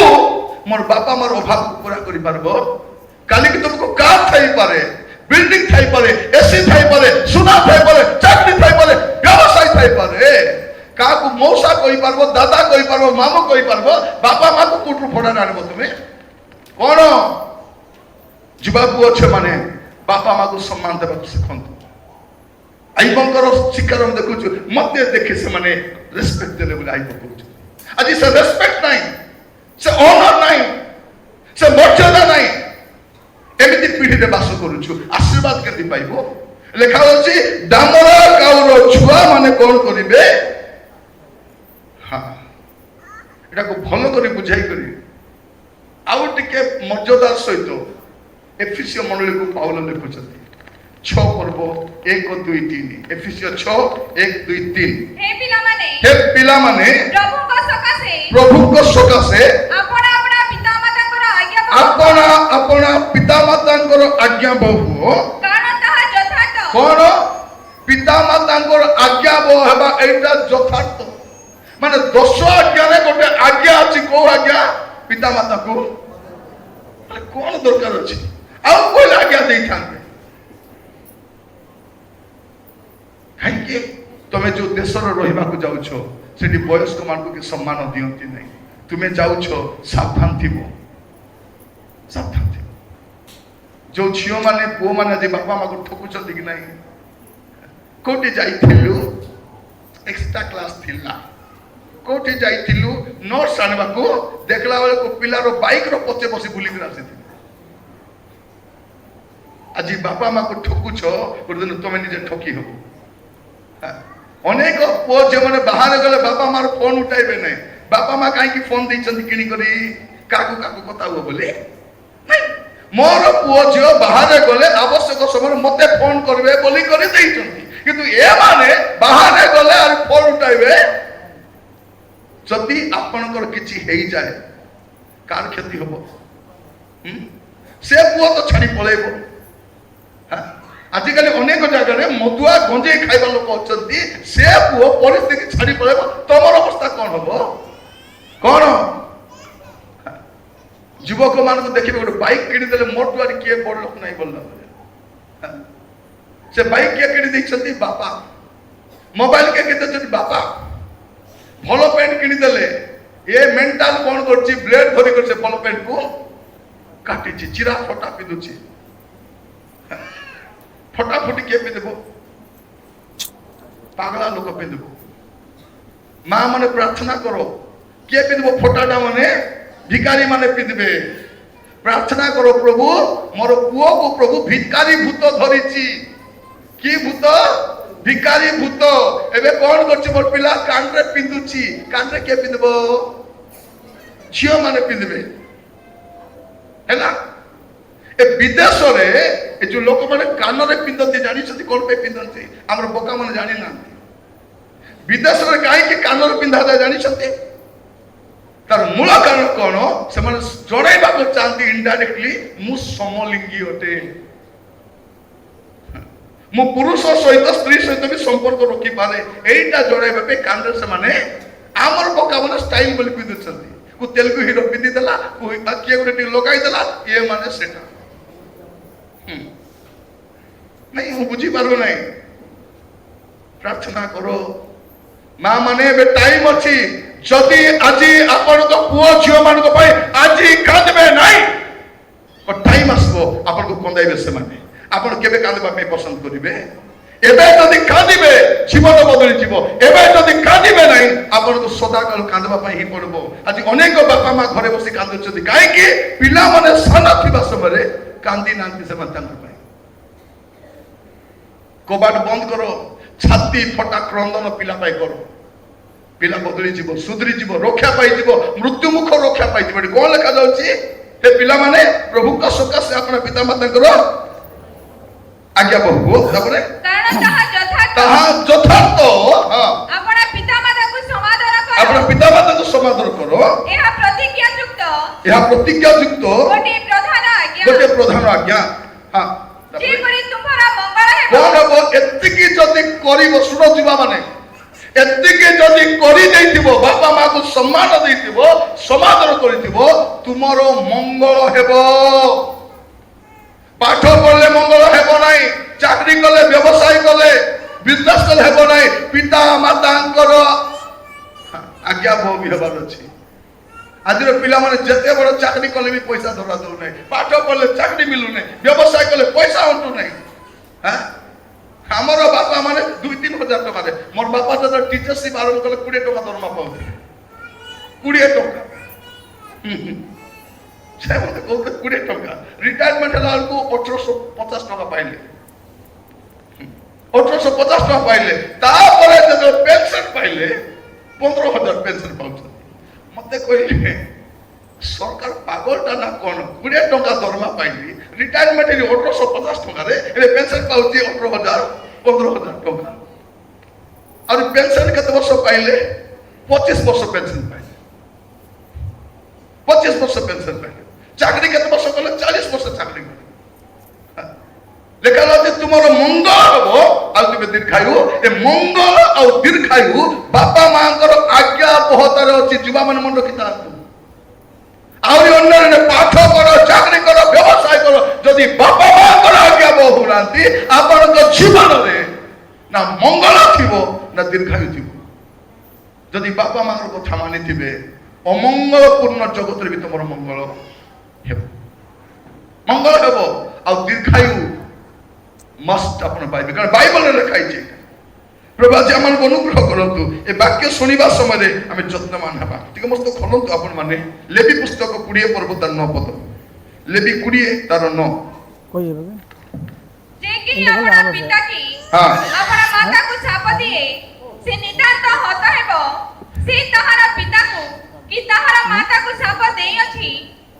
ମୋର ବାପା ମାର ଅଭାବକୁ ପୁରା କରିପାରିବ। କାଲିକି ତୁମକୁ କାର୍ ଥାଇପାରେ, ବିଲ୍ଡିଂ ଥାଇପାରେ, ଏସି ଥାଇପାରେ, ସୁନା ଥାଇପାରେ, ଚାକରି ଥାଇପାରେ, ବ୍ୟବସାୟ ଥାଇପାରେ। କାହାକୁ ମଉସା କହିପାରିବ, ଦାଦା କହିପାରିବ, ମାମୁ କହିପାରିବ, ବାପା ମାକୁ କୋଉଠୁ ଭଡାରେ ଆଣିବ ତୁମେ? କଣ ଯୁବା ପୁଅ ଝିଅ ମାନେ ବାପା ମାକୁ ସମ୍ମାନ ଦେବାକୁ ଶିଖନ୍ତୁ। ଆଇବଙ୍କର ଶିକାର ମୁଁ ଦେଖୁଛୁ, ମତେ ଦେଖି ସେମାନେ ରେସ୍ପେକ୍ଟ ଦେଲେ ବୋଲି ଆଇବ କହୁଛୁ। ଆଜି ସେ ରେସ୍ପେକ୍ଟ ନାହିଁ, ସେ ଅନର ନାହିଁ, ସେ ମର୍ଯ୍ୟାଦା ନାହିଁ। ଏମିତି ପିଢିରେ ବାସ କରୁଛୁ, ଆଶୀର୍ବାଦ କେମିତି ପାଇବ? ଲେଖା ଅଛି ଡାମରା କାଉର ଛୁଆ ମାନେ କଣ କରିବେ? ଏଟାକୁ ଭଲ କରି ବୁଝାଇ କରି ଆଉ ଟିକେ ମର୍ଯ୍ୟାଦାର ସହିତ ଏଫିସିୟ ମଣ୍ଡଳୀକୁ ପାଉଲ ଲେଖୁଛନ୍ତି 6 ପର୍ବ 1, 2, 3। ଏଫିସିୟ 6, 1, 2, 3। ହେ ପିଲାମାନେ ପ୍ରଭୁଙ୍କ ସକାଶେ ଆପଣା ପିତାମାତାଙ୍କର ଆଜ୍ଞା ବହୁ। କଣ ପିତାମାତାଙ୍କର ଆଜ୍ଞା ବହୁ ହେବା ଏଇଟା ଯଥାର୍ଥ। ମାନେ 10 ଆଜ୍ଞାରେ ଗୋଟେ ଆଜ୍ଞା ଅଛି। କୋଉ ଆଜ୍ଞା? ପିତାମାତାକୁ କଣ ଦରକାର ଅଛି? ଆଉ କହିଲେ ଆଜ୍ଞା ଦେଇଥାନ୍ତେ। କାହିଁକି? ତମେ ଯୋଉ ଦେଶରେ ରହିବାକୁ ଯାଉଛ ସେଠି ବୟସ୍କ ମାନଙ୍କୁ କି ସମ୍ମାନ ଦିଅନ୍ତି ନାହିଁ। ତୁମେ ଯାଉଛ ସାବଧାନ ଥିବ, ସାବଧାନ ଥିବ। ଯୋଉ ଝିଅ ମାନେ ପୁଅ ମାନେ ଆଜି ବାପା ମାକୁ ଠକୁଛନ୍ତି କି ନାହିଁ? କୋଉଠି ଯାଇଥିଲୁ? ଏକ୍ସଟ୍ରା କ୍ଲାସ ଥିଲା। କୋଉଠି ଯାଇଥିଲୁ? ନୋଟ୍ସ ଆଣିବାକୁ, ଦେଖିଲା ବେଳକୁ ପିଲାର ବାଇକର ପଛେ ବସି ବୁଲିକି ଆସିଥିଲୁ। ଆଜି ବାପା ମାକୁ ଠକୁଛ, ଗୋଟେ ଦିନ ତମେ ନିଜେ ଠକି ହବ। ଅନେକ ପୁଅ ଝିଅମାନେ ବାହାରେ ଗଲେ ବାପା ମାର ଫୋନ ଉଠାଇବେ ନାହିଁ। ବାପା ମା କାହିଁକି ଫୋନ ଦେଇଛନ୍ତି କିଣିକରି? କାହାକୁ କଥା ହୁଅ ବୋଲି ନାଇଁ। मोर पुओ झियो बाहर गले आवश्यक समय मते फोन करबे बोली करी दैछंती किंतु ए माने बाहर गले और फोन उठाइबे जदि आपनकर किछि हेई जाए कार क्षति हबो से पुओ तो छाड़ी पळेबो आजिकल अनेक जगह मदुआ गंजे खाइबा लोक अछंती से पुओ परिस्थिति छाड़ी पळेबो तमर अवस्था कोन हबो कोन युवक मान को देखिए गोटे बाइक किणी देले मोटुआ किए बड़ लोक नहीं बोलला से बाइक के किणी दैछंती बापा मोबाइल के देछंती बापा भलो पेंट किणी देले ये मेंटल कोन करछि ब्लेड धरि कर से भलो पेंट को काटिछि चिरा फटा पिदुछि फटा फटी के पिदबो पागला लोक पिदबो मां माने प्रार्थना करो के पिदबो फटाटा माने भिकारी माने पिदबे प्रार्थना करो प्रभु मोर पुओ को प्रभु भिकारी भूत धरिछि की भूत भिकारी भूत एबे कोन करछि मोर पिला कान रे पिंदुछि कान रे के पिदबो झियो माने पिदबे हैला ए विदेश रे ए जो लोक माने कान रे पिंदती जानि छथि कोन पे पिंदती हमर बोका माने जानि ना विदेश रे काहे कि कान रे पिंदा जानि छथि तार मूल कारण कौन से जड़ाइबा चाहती इनडायरेक्टली मु समलिंगी अटे मु पुरुष सहित स्त्री सहित भी संपर्क रखी पारे एटा जड़ाइबा पे कांदे से माने आमर बोका माने स्टाइल बोली पिदु छथि को तेलुगु हीरो पिदी देला को किए गोटे लगाई देला ये माने सेटा नहीं मु बुझी पारो नहीं प्रार्थना करो मां माने बे टाइम अछि जदि আজি आपण को पुओ झियो मान को पाई আজি कांदबे नाही और टाइम आसबो आपण को कंदाइबे से माने आपण केबे कांदबा पे पसंद करिवे एबे जदि कांदिबे जीवन बदली जीवो एबे जदि कांदिबे नाही आपण को सदा काल कांदबा पे ही पड़बो आज अनेक बापा मां घरे बसी कांदुछथि काहे कि पिला माने साना थिबा समय रे कांदी नांती से माता पाए कबाट बंद करो छाती फटा क्रंदन पिला पाए करो पिला बदली जीव सुधरी जीव रक्षा पाई जीव मृत्यु मुख रक्षा पाई जीव कौन लिखा जाउछि हे पिला माने प्रभु का सकाशे अपना पिता माता करो आज्ञा बहु तापरे कारण ताहा यथार्थ हां अपना पिता माता को समादर करो अपना पिता माता को समादर करो यह प्रतिज्ञा युक्त गोटे प्रधान आज्ञा हां जे परि तुम्हारा मंगल है कोन हो एत्तिकी जदि करिवो सुनो जीवा माने एत्तिके जदि करि दैथिबो बापा मां को सम्मान दैथिबो समादर करिथिबो तुमरो मंगल हेबो पाठ पढ़ले मंगल हेबो नाही चाकरी कले व्यवसाय कले बिजनेस कले हेबो नाही पिता मातांकर आज्ञा भोग हेबार अछि आजिर पिला माने जते बड़ चाकरी कले भी पैसा धरा दउ नाही पाठ पढ़ले चाकरी मिलु नाही व्यवसाय कले पैसा अंटु नाही हां हमरो बापा माने 2-3 हजार टका दे मोर बापा जब टीचरशिप आरंभ कले 20 टका दरमा पाउले 20 टका से मते कहते 20 टका रिटायरमेंट हला को 1850 टका पाइले 1850 टका पाइले तापरे जब पेंशन पाइले 15000 पेंशन पाउछ मते कहले सरकार पागलटा ना कोन 20 टका दरमा पाइली रिटायरमेंट रे 1850 टका रे ए पेंशन पाउची 15000 टका और पेंशन केते वर्ष पाइले 25 वर्ष पेंशन पाइले 25 वर्ष पेंशन पाइले चाकरी केते वर्ष कले 40 वर्ष चाकरी कले लेखा लाजे तुमरो मंगल हबो आ तुमे दीर्घायु ए मंगल आ दीर्घायु बापा मांकर आज्ञा बहुतर अछि जुवा मन मन रखिता आउरी अन्य पाठ करो चाकरी करो व्यवसाय करो जदि बापा मांकर आज्ञा बहु नांती आपण को जीवन रे ना मंगल थिबो ना दीर्घायु थिबो जदि बापा मांकर कथा मानि थिबे अमंगल पूर्ण जगत रे भी तमर मंगल हेबो मंगल हेबो आ दीर्घायु मस्ट अपन पाइबे कारण बाइबल रे लिखाइ छै प्रभु आज आम अनुग्रह करतु ए वाक्य शुणा समय आम यत्नमान हाँ टे मस्त खोलतु आपण मैंने लेवी पुस्तक 20 पर्व तार 9 पद लेवी 20 तार 9 जे कि अपना पिता की अपना माता को शाप दिए से नितांत हत हेबो से तहार पिता को कि तहार माता को शाप देई अछि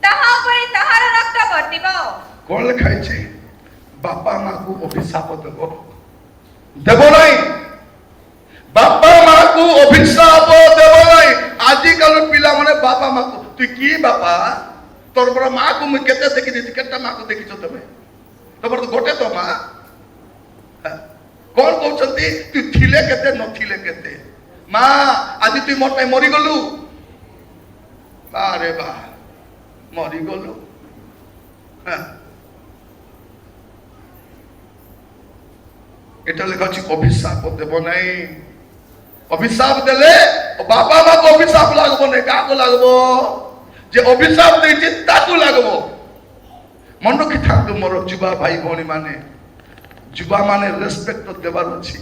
ताहा उपरे तहार रक्त वर्तिबो କଣ ଲେଖା ହେଇଛି? ବାପା ମାକୁ ଅଭିଶାପ ଦେବ ନାହିଁ। ବାପା ମାକୁ ଅଭିଶାପ ଦେବ ନାହିଁ। ଆଜିକାଲି ପିଲାମାନେ ବାପା ମାକୁ, ତୁ କି ବାପା? ତୋର ବড় ମାକୁ ମୁଁ କେତେ ଦେଖି ଦେଇଛି। କେତେ ମାକୁ ଦେଖିଛ ତମେ? ତମର ତ ଗୋଟେ ତ ମା। କଣ କହୁଛନ୍ତି? ତୁ ଥିଲେ କେତେ ନଥିଲେ କେତେ। ମା ଆଜି তুই মোর ପାଇଁ মরিগলু। বারে বা মরিগলু। এটা লেখা আছে অভিশাপ দেব নাই। অভিশাপ দেলে বাবা মাকে অভিশাপ লাগবো না। কাকে লাগবো? যে অভিশাপ দিয়েছে তাকে লাগবো। মনে রক্ষি থাকতো মোর যুবা ভাই ভৌণী মানে, যুবা মানে রেসপেক্ট দেবার ଅଛି।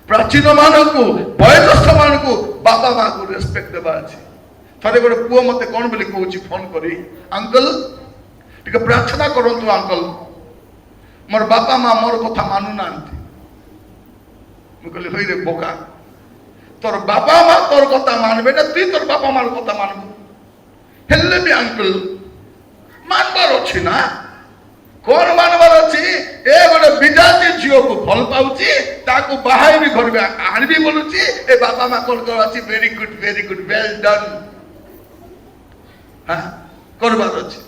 ପ୍ରାଚୀନ ମାନଙ୍କୁ, ବୟୋଜ୍ୟେଷ୍ଠ ମାନଙ୍କୁ ବାପା ମାକୁ ରେସପେକ୍ଟ ଦେବା ଅଛି। ଥରେ ଗୋଟେ ପୁଅ ମତେ କଣ ବୋଲି କହୁଛି ଫୋନ କରି, ଅଙ୍କଲ ଟିକେ ପ୍ରାର୍ଥନା କରନ୍ତୁ ଅଙ୍କଲ, ମୋର ବାପା ମା ମୋର କଥା ମାନୁନାହାନ୍ତି। ମୁଁ କହିଲି ହଇରେ ବୋକା, ତୋର ବାପା ମା ତୋର କଥା ମାନବେ ନା ତୁଇ ତୋର ବାପା ମାର କଥା ମାନବୁ? ହେଲେ ବି ଅଙ୍କଲ ମାନବାର ଅଛି ନା। କଣ ମାନବାର ଅଛି? ଏ ଗୋଟେ ବିଜାତି ଝିଅକୁ ଭଲ ପାଉଛି, ତାକୁ ବାହାଇବି ଘରକୁ ଆଣିବି ବୋଲୁଛି। ଏ ବାପା ମା କଣ ଅଛି? ଭେରି ଗୁଡ ୱେଲ ଡନ କରିବାର ଅଛି।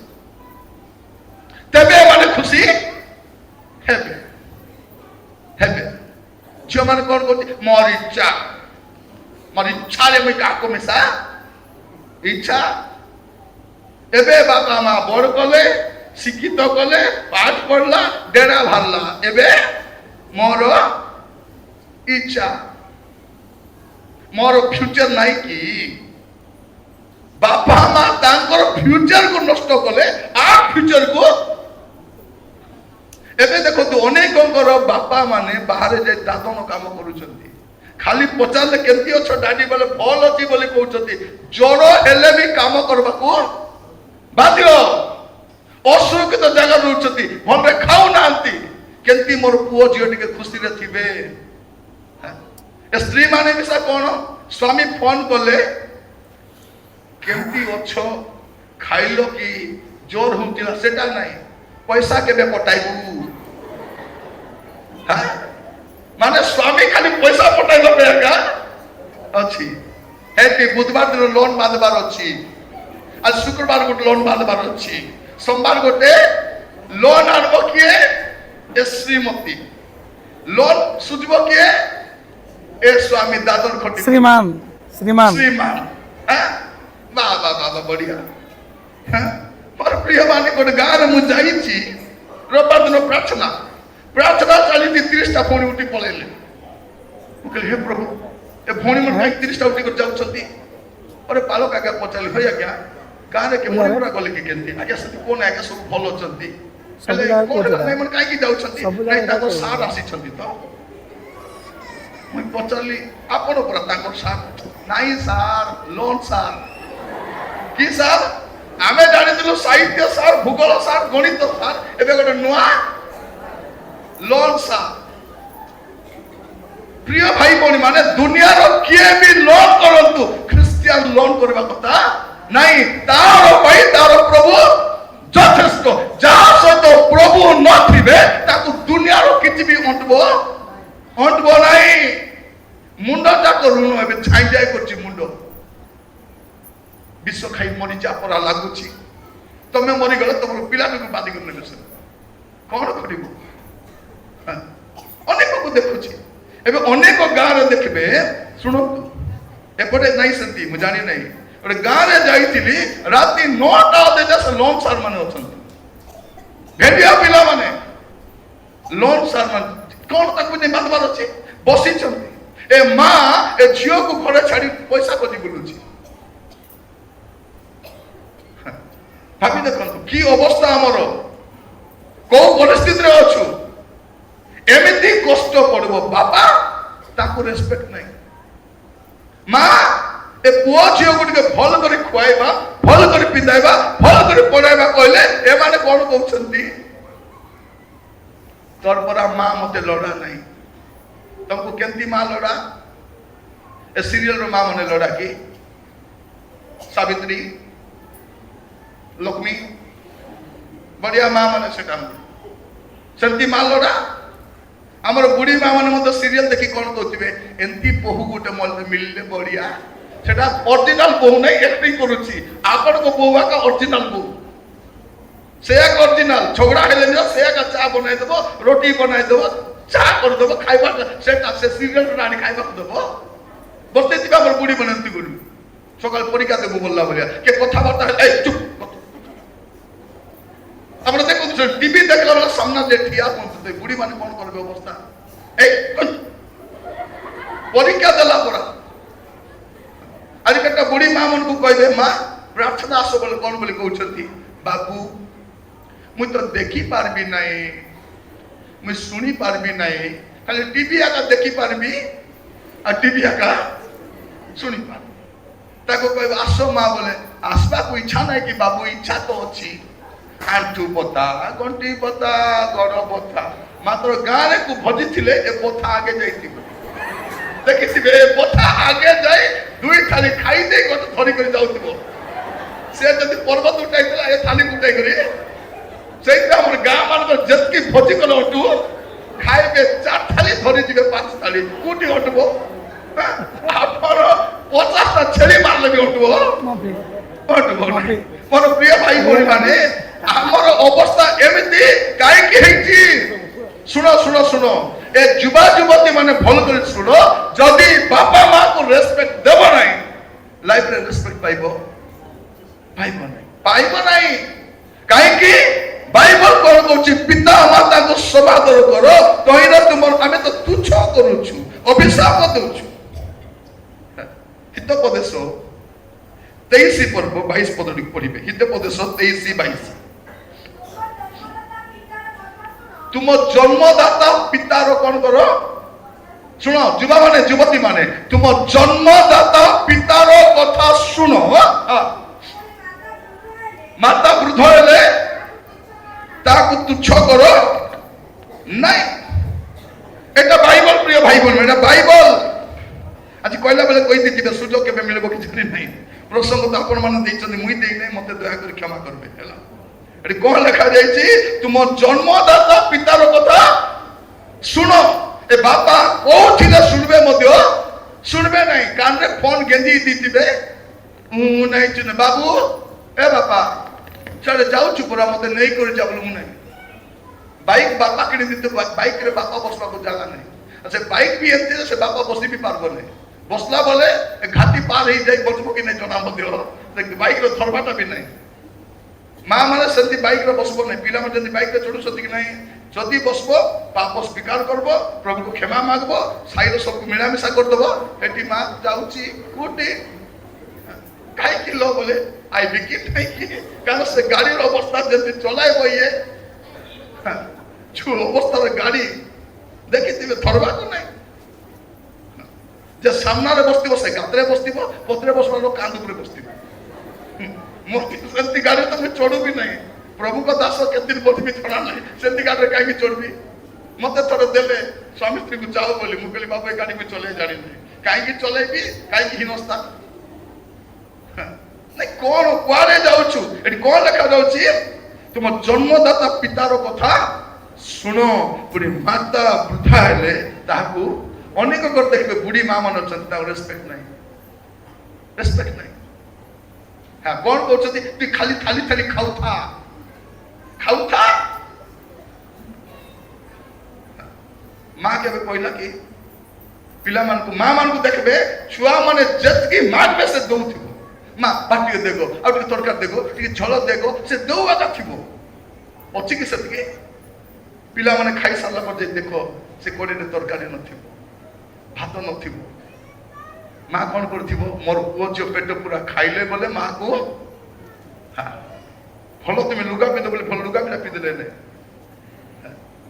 ତେବେ ଏମାନେ ଖୁସି ହେବେ। ଝିଅ ମାନେ କଣ କରୁଛି? ମୋର ଇଚ୍ଛାରେ ମୁଇଁ କାହାକୁ ମିଶା ଇଚ୍ଛା। ଏବେ ବାପା ମା ବଡ କଲେ, ଶିକ୍ଷିତ କଲେ, ପାଠ ପଢିଲା, ଡେରା ବାହାରିଲା। ଏବେ ମୋର ଇଚ୍ଛା, ମୋର ଫ୍ୟୁଚର ନାହିଁ କି? ବାପା ମା ତାଙ୍କର ଫ୍ୟୁଚର କୁ ନଷ୍ଟ କଲେ, ଆ ଫ୍ୟୁଚର କୁ। ଏବେ ଦେଖନ୍ତୁ ଅନେକଙ୍କର ବାପା ମାନେ ବାହାରେ ଯାଇ ଦାଦନ କାମ କରୁଛନ୍ତି। ଖାଲି ପଚାରିଲେ କେମିତି ଅଛ ଡାଡି ବୋଲେ ଭଲ ଅଛି ବୋଲି କହୁଛନ୍ତି। ଜ୍ୱର ହେଲେ ବି କାମ କରିବାକୁ ବାଧ୍ୟ। ଅସୁରକ୍ଷିତ ଜାଗା ରହୁଛନ୍ତି, ଭଲରେ ଖାଉନାହାନ୍ତି। କେମିତି ମୋର ପୁଅ ଝିଅ ଟିକେ ଖୁସିରେ ଥିବେ। ଏ ସ୍ତ୍ରୀ ମାନେ ମିଶା କଣ, ସ୍ୱାମୀ ଫୋନ କଲେ କେମିତି ଅଛ, ଖାଇଲ କି, ଜୋର ହଉଥିଲା ସେଟା ନାହିଁ, ପଇସା କେବେ ପଟାଇବୁ। ମାନେ ସ୍ୱାମୀ ଖାଲି ପଇସା ପଟାଇଲା ଏକା ଅଛି। ହେଠି ବୁଧବାର ଦିନ ଲୋନ ବାନ୍ଧବାର ଅଛି, ଆଜି ଶୁକ୍ରବାର ଗୋଟେ ଲୋନ ବାନ୍ଧବାର ଅଛି, সোমবার গোটে লোন আনব কিয়ে? এ শ্রীমতী। লোন সুঝব কিয়ে? এ স্বামী দাদন খটি শ্রীমান। বাবা বড়িয়া। ମୋର ପ୍ରିୟ ମାନେ ଗୋଟେ ଗାଁରେ ମୁଁ ଯାଇଛି, ରବିବାର ଦିନ ପ୍ରାର୍ଥନା ଚାଲିଛି। 30ଟା ଭଉଣୀ ଉଠି ପଳେଇଲେ। ମୁଁ କହିଲି ହେ ପ୍ରଭୁ, ଏ ଭଉଣୀ ମାନେ କାହିଁକି 30ଟା ଉଠି କରି ଯାଉଛନ୍ତି? ପରେ ପାଲକ ଆଜ୍ଞା ପଚାରିଲି, ହଇ ଆଜ୍ଞା ଗାଁରେ କେ ମରି ମୁରା ଗଲେ କି କେମିତି? ଆଜ୍ଞା ସେଠି କୋନ ଆଜ୍ଞା ସବୁ ଭଲ ଅଛନ୍ତି। ହେଲେ କୋନ ମାନେ କାହିଁକି ଯାଉଛନ୍ତି? ନାଇଁ ତାଙ୍କର ସାର୍ ଆସିଛନ୍ତି ତ। ମୁଁ ପଚାରିଲି ଆପଣ ପରା ତାଙ୍କର ସାର୍? ନାଇଁ ସାର୍, ଲୋନ ସାର୍। କି ସାର୍? ଆମେ ଜାଣିଥିଲୁ ସାହିତ୍ୟ ସାର୍, ଭୂଗୋଳ ସାର୍, ଗଣିତ ସାର୍, ଏବେ ଗୋଟେ ନୂଆ ଲୋନ ସାର୍। ପ୍ରିୟ ଭାଇ ଭଉଣୀ ମାନେ, ଦୁନିଆର କିଏ ବି ଲୋନ କରନ୍ତୁ, ଖ୍ରୀଷ୍ଟିଆନ ଲୋନ କରିବା କଥା ନାଇଁ। ତାର ପାଇଁ ତାର ପ୍ରଭୁ ଯଥେଷ୍ଟ। ଯାହା ସହିତ ପ୍ରଭୁ ନଥିବେ ତାକୁ ଦୁନିଆର କିଛି ବି ଅଣ୍ଟବ ନାହିଁ। ମୁଣ୍ଡ ଯାକ ଋଣ ଏବେ ଛାଇ ଯାଇ କରୁଛି। ମୁଣ୍ଡ ବିଷ ଖାଇ ମରିଯା ପରା ଲାଗୁଛି। ତମେ ମରିଗଲେ ତମର ପିଲାଟିକୁ ବାଧିକି ନେବେ। ସେ କଣ କରିବ? ଅନେକକୁ ଦେଖୁଛି ଏବେ, ଅନେକ ଗାଁରେ ଦେଖିବେ। ଶୁଣନ୍ତୁ, ଏପଟେ ନାଇଁ ସେମିତି, ମୁଁ ଜାଣି ନାହିଁ। ଗୋଟେ ଗାଁରେ ଯାଇଥିଲି, ରାତି 9ଟା ଅଧେ ସେ ଲୋନ ସାର୍ ମାନେ ଅଛନ୍ତି, ଭେଣ୍ଡିଆ ପିଲାମାନେ। ଲୋନ ସାର୍ ମାନେ କଣ ତାକୁ ନେଇ ବାନ୍ଧବାର ଅଛି? ବସିଛନ୍ତି। ଏ ମା ଏ ଝିଅକୁ ଘରେ ଛାଡି ପଇସା ଖୋଜି ବୁଲୁଛି। ଭାବି ଦେଖନ୍ତୁ କି ଅବସ୍ଥା ଆମର, କୋଉ ପରିସ୍ଥିତିରେ ଅଛୁ। ଏମିତି କଷ୍ଟ ପଡିବ। ବାପା ତାକୁ ରେସପେକ୍ଟ ନାହିଁ। ମା ଏ ପୁଅ ଝିଅକୁ ଟିକେ ଭଲ କରି ଖୁଆଇବା, ଭଲ କରି ପିନ୍ଧାଇବା, ଭଲ କରି ପଢାଇବା କହିଲେ ଏମାନେ କଣ କହୁଛନ୍ତି? ତୋର ପରା ମା ମତେ ଲଡା ନାହିଁ। ତମକୁ କେମିତି ମା ଲଡା? ଏ ସିରିଏଲର ମା ମାନେ ଲଡା କି? ସାବିତ୍ରୀ, ଲକ୍ଷ୍ମୀ, ବଢିଆ ମା ମାନେ ସେଟା। सेमती माँ लड़ा आमर बुढ़ी माँ मैंने सीरियल देखी कौन कहते एमती बहु गोटे मिलले बढ़िया सेटा ओरिजिनल बहु नहीं एक्टिंग करुच्ची आपण को बहु का ओरिजिनल बहु से ओरिजिनल झगड़ा हेले से चा बनाई देव रोटी बनाई देव चा कर देव खाइबा से सीरियल रानी खाइबा देव बसते थी आमर बुढ़ी मैंने एमती करू सकाल परीक्षा देव बोलला बोलिया के कथबार्ता चुप আমরা দেখুন টিভি দেখলা বেলা সামনে যে ঠিয়া পৌঁছতে বুড়ি মানে কোন করবে অবস্থা এই পরীক্ষা দেলা পড়া আজ একটা বুড়ি মা মনকু কইবে মা প্রার্থনা আসো বলে কোন বলে কইছন্তি বাবু মুই তো দেখি পারবি নাই মুই শুনি পারবি নাই খালি টিভি আকা দেখি পারবি আর টিভি আকা শুনি পারবি তাকে কইবে আসো মা বলে আসবা কো ইচ্ছা নাই কি বাবু ইচ্ছা তো আছে आंटू बता गंटी बता गड़ बता मात्र गाँव को भजी थिले ए बता आगे जाई देखी बता आगे जाई दुई थाली खाई दे गोटे धरी कर जाउथिबो से जदी पर्वत उठाई देला ए थाली उठाई करी सेटा हमर गाँव मान तो जतकी भजी कल अटू खाइबे चार थाली धरी जिबे पांच थाली कोटी अटबो आपन 50 टा छेली मारले भी अटबो अटबो मोर प्रिय भाई बोली माने आमर अवस्था एमती कहीं शुण शुण शुण ए युवा युवती माने भल कर शुण जदि बापा माँ को रेस्पेक्ट देव ना लाइफ रे रेस्पेक्ट पाइब ना कहीं बाइबल कौन कहूँ पिता माता को समादर करो कहीं तुम आम तो तुच्छ करुचु अभिशाप दौचु हितोपदेश 23 पर्व 22 पद पढ़े हितोपदेश 23-22 तुम जन्मदाता पितार कौन करो शुण युवा माने युवती माने तुम जन्मदाता पितार कथा शुण माता वृद्ध हेले ताकु तुच्छ करो नहीं एटा बाइबल प्रिय भाई बोल एटा बाइबल आज कहला बेले कहि दिथिबे सुजोग केबे मिलबो कि जानि नहीं प्रसंग तो आपण माने देइछन मुई देइ नै मते दया कर क्षमा करबे हैला एटी कोन लिखा जायछि तुम जन्मदाता पितार कथा सुनो ए बापा कोथिले सुनबे मध्य सुनबे नहीं कान रे फोन गेंदी दिथिबे नहीं चुने बाबू ए बापा चले जाऊ चुपुरा मते नहीं कर जाबलु नहीं बाइक बापा किने दिते बाइक रे बापा बसबा को जागा नहीं अच्छा बाइक भी एते से बापा बसी भी पारबो नहीं बसला बोले घाटी पार ही जाई बचबो कि नहीं जना मध्य बाइक रे धरबाटा भी नहीं माँ माने सेंती बाइक रे बसबो नहीं पिला माने बाइक रे चढ़ु सती कि नहीं जदि बसबो पाप स्वीकार करबो प्रभु को क्षमा मागबो साइरो सब को मिला मिसा कर देबो हेटी माँ जाउची कोटी काई कि लो बोले आई बिकी नहीं कि कारण से गाड़ी रो अवस्था जति चलाइबो ये जो अवस्था रे गाड़ी देखिथिबे धरबा को नहीं जे सामना रे बसतिबो से गातरे बसतिबो पत्रे बसबा लो कांद ऊपर बसतिबो मोती सेंती गाड़ी तो मैं चढ़ू भी नहीं प्रभु का दास केते दिन भी चढ़ा नहीं सेंती गाड़ी कहीं चढ़बी मते थोड़ा देले स्वामी स्त्री को जाओ बोली मु कहली बाबा गाड़ी में चले जानी नहीं कहीं चलेबी कहीं हिनस्ता नहीं कौन कुआरे जाउछु एटी कौन लिखा जाउछि तुम जन्मदाता पितार कथा सुनो पुरी माता वृद्धा हेले ताकू अनेक कर देखबे बुढ़ी माँ मन अछंता रेस्पेक्ट नहीं हाँ कौन कहते तु खाली थाली थाली खाऊ था माँ के कहला कि पिला मान को माँ मान को देखबे छुआ माने जतकी माग में से दउथिबो माँ बाटी देखो आ तरकारी देखो झल देखो से दौआगा थिबो अच्छी कि से पिला माने खाई सारा पर देखो से कोड़े तरकारी नथिबो भात नथिबो माँ कौन कर मोर पुओ झील पेट पूरा खाइले बोले माँ को हाँ भल तुम लुगा पिंध बोले भल लुगा पिला पिंधले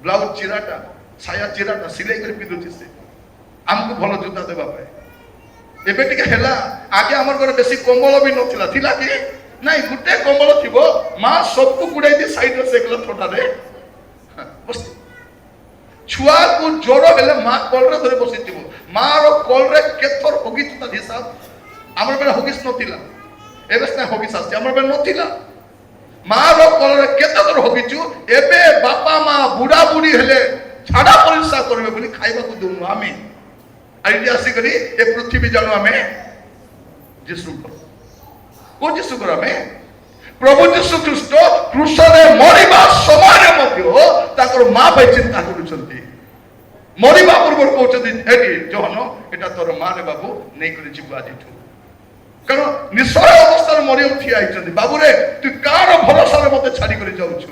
ब्लाउज चिराटा साया चिराटा सिलाई कर पिंधुची से आमको भल जूता देवा एबे टिके हेला आगे आमर घर बेसी कंबल भी नथिला थिला कि नहीं गुटे कंबल थिबो माँ सबको गुड़ाई दी साइड रे सेकला थोड़ा रे बस छुआ को जोर हेले माँ कल रे धरे बसी थिबो माँ रो कल रे केथर होगी ता हिसाब हमर बेला होगिस नथिला एबे से होगिस आसी हमर बेला नथिला ମାର କୋଳରେ କେତେ ଥର ହଗିଛୁ, ଏବେ ବାପା ମା ବୁଢା ବୁଢୀ ହେଲେ ଝାଡା ପରିସ୍ରା କରିବେ ବୋଲି ଖାଇବାକୁ ଦଉନୁ ଆମେ। ଏଇଠି ଆସିକରି ଏ ପୃଥିବୀ ଜାଣୁ ଆମେ ଯୀଶୁଙ୍କର। କୋଉ ଯୀଶୁଙ୍କର? ଆମେ ପ୍ରଭୁ ଯୀଶୁ ଖ୍ରୀଷ୍ଟ କ୍ରୁଶରେ ମରିବା ସମୟରେ ମଧ୍ୟ ତାଙ୍କର ମା ପାଇଁ ଚିନ୍ତା କରୁଛନ୍ତି। ମରିବା ପୂର୍ବରୁ କହୁଛନ୍ତି, ଏଠି ଜହନ ଏଟା ତୋର ମା ରେ ବାବୁ, ନେଇକରି ଯିବୁ ଆଜିଠୁ। କାରଣ ନିଃସହାୟ ଅବସ୍ଥାରେ ମରିବାକୁ ଠିଆ ହେଇଛନ୍ତି। ବାବୁରେ ତୁ କାହାର ଭରସାରେ ମତେ ଛାଡିକରି ଯାଉଛୁ?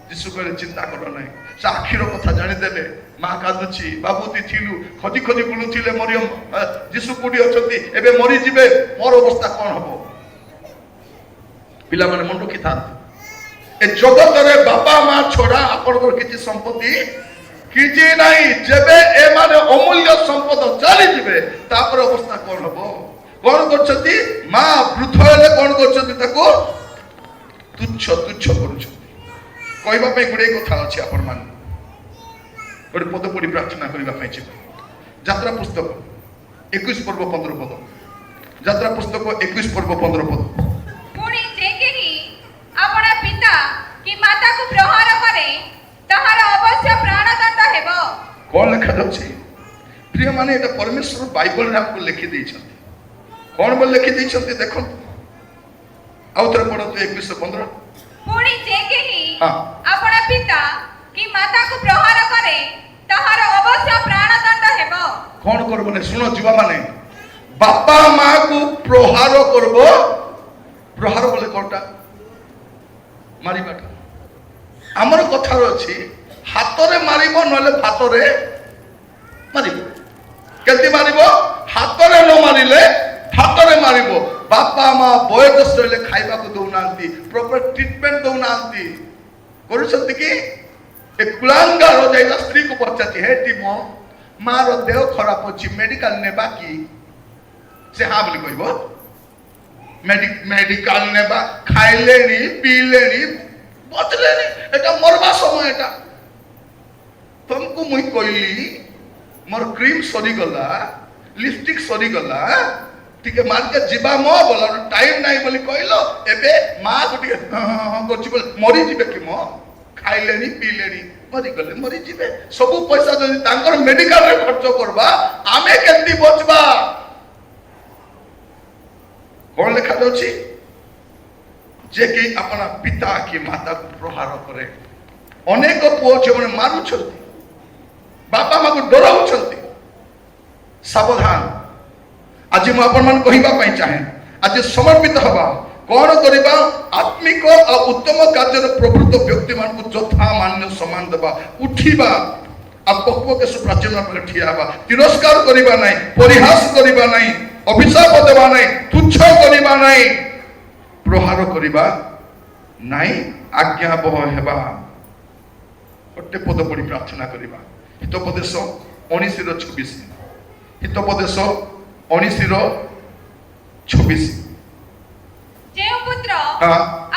ଯୀଶୁ କହିଲେ ଚିନ୍ତା କର ନାହିଁ। ସେ ଆଖିର କଥା ଜାଣିଦେଲେ। ମା କାନ୍ଦୁଛି, ବାବୁ ତୁ ଥିଲୁ, ଖୋଜି ଖୋଜି ବୁଲୁଥିଲେ ମରିୟମ, ଯୀଶୁ କୋଉଠି ଅଛନ୍ତି, ଏବେ ମରିଯିବେ, ମୋର ଅବସ୍ଥା କଣ ହବ? ପିଲାମାନେ ମନେ ରଖିଥାନ୍ତି, ଏ ଜଗତରେ ବାପା ମା ଛଡା ଆପଣଙ୍କର କିଛି ସମ୍ପତ୍ତି କିଛି ନାହିଁ। ଯେବେ ଏମାନେ ଅମୂଲ୍ୟ ସମ୍ପଦ ଚାଲିଯିବେ, ତାପରେ ଅବସ୍ଥା କଣ ହବ? କଣ କରୁଛନ୍ତି? ମା ବୃଦ୍ଧ ହେଲେ କଣ କରୁଛନ୍ତି? ତାକୁ ତୁଚ୍ଛ ତୁଚ୍ଛ କରୁଛନ୍ତି। କହିବା ପାଇଁ ଗୁଡେ କଥା ଅଛି। ଆପଣ ମାନେ ଗୋଟେ ପଦ ପଢି ପ୍ରାର୍ଥନା କରିବା ପାଇଁ ଯିବେ। ଯାତ୍ରା ପୁସ୍ତକ 21 ପର୍ବ 15 ପଦ। ଯାତ୍ରା ପୁସ୍ତକ 21 ପର୍ବ 15 ପଦ। ପୁଣି ଯେ କେହି ଆପଣା ପିତା କି ମାତାକୁ ପ୍ରହାର କରେ, ତାହାର ଅବଶ୍ୟ ପ୍ରାଣଦଣ୍ଡ ହେବ। କଣ ଲେଖା ଯାଉଛି? ପ୍ରିୟ ମାନେ, ଏଟା ପରମେଶ୍ୱର ବାଇବଲରେ ଆମକୁ ଲେଖି ଦେଇଛନ୍ତି। କଣ ବୋଲି ଲେଖି ଦେଇଛନ୍ତି ଦେଖନ୍ତୁ। ଆଉ ଥରେ ପଢନ୍ତୁ 21:15। ପୁଣି ଯେ କେହି ହଁ। ଆପଣା ପିତା କି ମାତାକୁ ପ୍ରହାର କରେ, ତାହାର ଅବଶ୍ୟ ପ୍ରାଣଦଣ୍ଡ ହେବ। କଣ করব না? শুনো যুবা মানে, বাপা মা কু প্রহার করব। প্রহার বলে কোনটা? মারিবাটা। আমার কথার আছে, হাতরে মারিব নলে ভাতরে মারিব। কেমতি মারিব? হাতরে ন মারিলে ভাতরে মারিব। বাপা মা বয়োজ্যেষ্ঠ হলে খাইবাকু দৌনাহান্তি, প্রপার ট্রিটমেন্ট দৌনাহান্তি। କରୁଛନ୍ତି କି? ଏ କୁଳାଙ୍ଗାର ଯାଇଲା ସ୍ତ୍ରୀକୁ ପଚାରିଛି, ହେ ଟିମ ମାର ଦେହ ଖରାପ ଅଛି, ମେଡିକାଲ ନେବା କି? ସେ ହଁ ବୋଲି କହିବ। ମେଡିକାଲ ନେବା, ଖାଇଲେଣି ପିଇଲେଣି ବଚିଲେଣି, এটা ମରବା ସମୟ। এটা ତମକୁ ମୁଇଁ କହିଲି ମୋର କ୍ରିମ ସରିଗଲା, লিপস্টিক ସରିଗଲା, ଟିକେ ମାର୍କେଟ ଯିବା ମୋ ବୋଲା ଟାଇମ ନାହିଁ ବୋଲି କହିଲ, ଏବେ ମା କୁ ଟିକେ କରୁଛି ବୋଲି ମରିଯିବେ କି? ମୋ ଖାଇଲେଣି ପିଇଲେଣି ମରିଗଲେ ମରିଯିବେ। ସବୁ ପଇସା ଯଦି ତାଙ୍କର ମେଡିକାଲରେ ଖର୍ଚ୍ଚ କରବା, ଆମେ କେମିତି ବଞ୍ଚବା? କଣ ଲେଖା ଯାଉଛି? ଯେ କି ଆପଣା ପିତା କି ମାତାକୁ ପ୍ରହାର କରେ। ଅନେକ ପୁଅ ଝିଅମାନେ ମାରୁଛନ୍ତି, ବାପା ମାକୁ ଡରାଉଛନ୍ତି। ସାବଧାନ। ଆଜି ମୁଁ ଆପଣମାନଙ୍କୁ କହିବା ପାଇଁ ଚାହେଁ, ଆଜି ସମର୍ପିତ ହେବା। କଣ କରିବା? ଆତ୍ମିକ ଆଉ ଉତ୍ତମ କାର୍ଯ୍ୟରେ ପ୍ରବୃତ୍ତ ବ୍ୟକ୍ତିମାନଙ୍କୁ ଯଥା ମାନ୍ୟ ସମ୍ମାନ ଦେବା, ଉଠିବା ଆଉ ପକ୍ଷ କେଶ ପ୍ରାଚୀନ ପରେ ଠିଆ ହେବା। ତିରସ୍କାର କରିବା ନାହିଁ, ପରିହାସ କରିବା ନାହିଁ, ଅଭିଶାପ ଦେବା ନାହିଁ, ତୁଚ୍ଛ କରିବା ନାହିଁ, ପ୍ରହାର କରିବା ନାହିଁ, ଆଜ୍ଞାବହ ହେବା। ଗୋଟେ ପଦ ପଢି ପ୍ରାର୍ଥନା କରିବା। ହିତୋପଦେଶ 19:26। ହିତୋପଦେଶ 19:26। ଯେଉଁ ପୁତ୍ର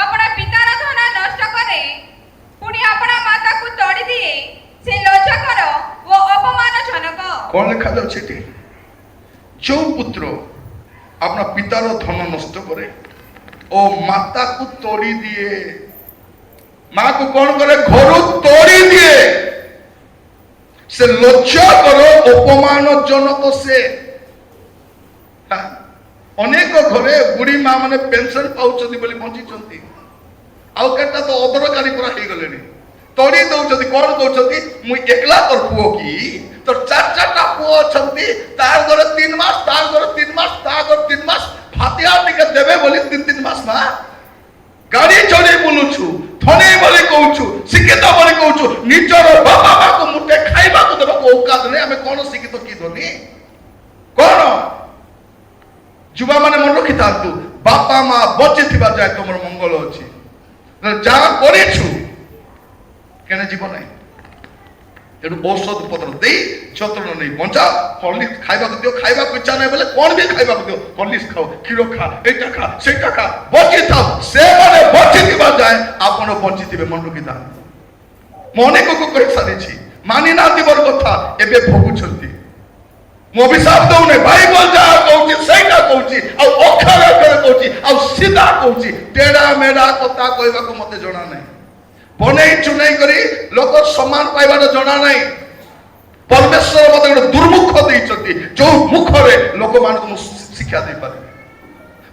ଆପଣା ପିତାର ଧନ ନଷ୍ଟ କରେ, ପୁଣି ଆପଣା ମାତାକୁ ତଡ଼ି ଦିଏ, ସେ ଲଜ୍ଜାକର ଓ ଅପମାନଜନକ। କଣ ଲେଖା ଯାଉଛି ଏଠି? ଯୋଉ ପୁତ୍ର अपना पितार धन नष्ट करे ओ माता को तोड़ी दिए, माँ को कौन करे? घर तोड़ी दिए। से लज्जा करो अपमान जनक से। अनेक घरे बुढ़ी माँ माने पेंशन पाउछंती बोली बंचिछंती, आउ केटा तो अदरकारी पूरा हे गलेनी, तोड़ी दउछंती। कोन कहउछंती? मु एकला तोर पुओ की तोर चार चारटा पुओ अछंती, तार घरे 3 मास, तार घरे 3 मास, तार घरे 3 मास भातिया टिके देबे बोली 3 मास मा गाड़ी चढ़े बुलुछु, धनी बोली कहउछु, शिक्षित बोली कहउछु, निजर बापा माँ को मुठे खाइबा को देबा को औकात नै। हमें कोन शिक्षित की धनी कोन? जुवा माने मन रखि थांतु, बापा माँ बचे थिबा जाय तमर मंगल अछि। जा करिछु केने जीवन नहीं, तेणु औषध पत्र दे जतन नहीं बंचा। हॉर्लिक्स खाइबा दियो, खाइबा को इच्छा नहीं बोले कौन भी खाइबा दियो, हॉर्लिक्स खाओ, क्षीर खा, एटा खा, सेटा खा, बची थाओ। से माने बची थिबा जाय आपण बची थिबे। मन रखि था मने को कहि सारी छी, मानि ना दिबर कथा एबे भोगुछंती। मो अभिशाप दउने बाइबल जा कहउची सेटा कहउची, आ अक्षर अक्षर कहउची ଆଉ ସିଧା କହୁଛି, ଟେଢା ମେଢା କଥା କହିବାକୁ ମତେ ଜଣା ନାହିଁ। ବନେଇ ଚୁନେଇ କରି ଲୋକ ସମ୍ମାନ ପାଇବାର ଜଣା ନାହିଁ। ପରମେଶ୍ୱର ମତେ ଗୋଟେ ଦୁର୍ମୁଖ ଦେଇଛନ୍ତି, ଯୋଉ ମୁଖରେ ଲୋକମାନଙ୍କୁ ମୁଁ ଶିକ୍ଷା ଦେଇପାରିବି।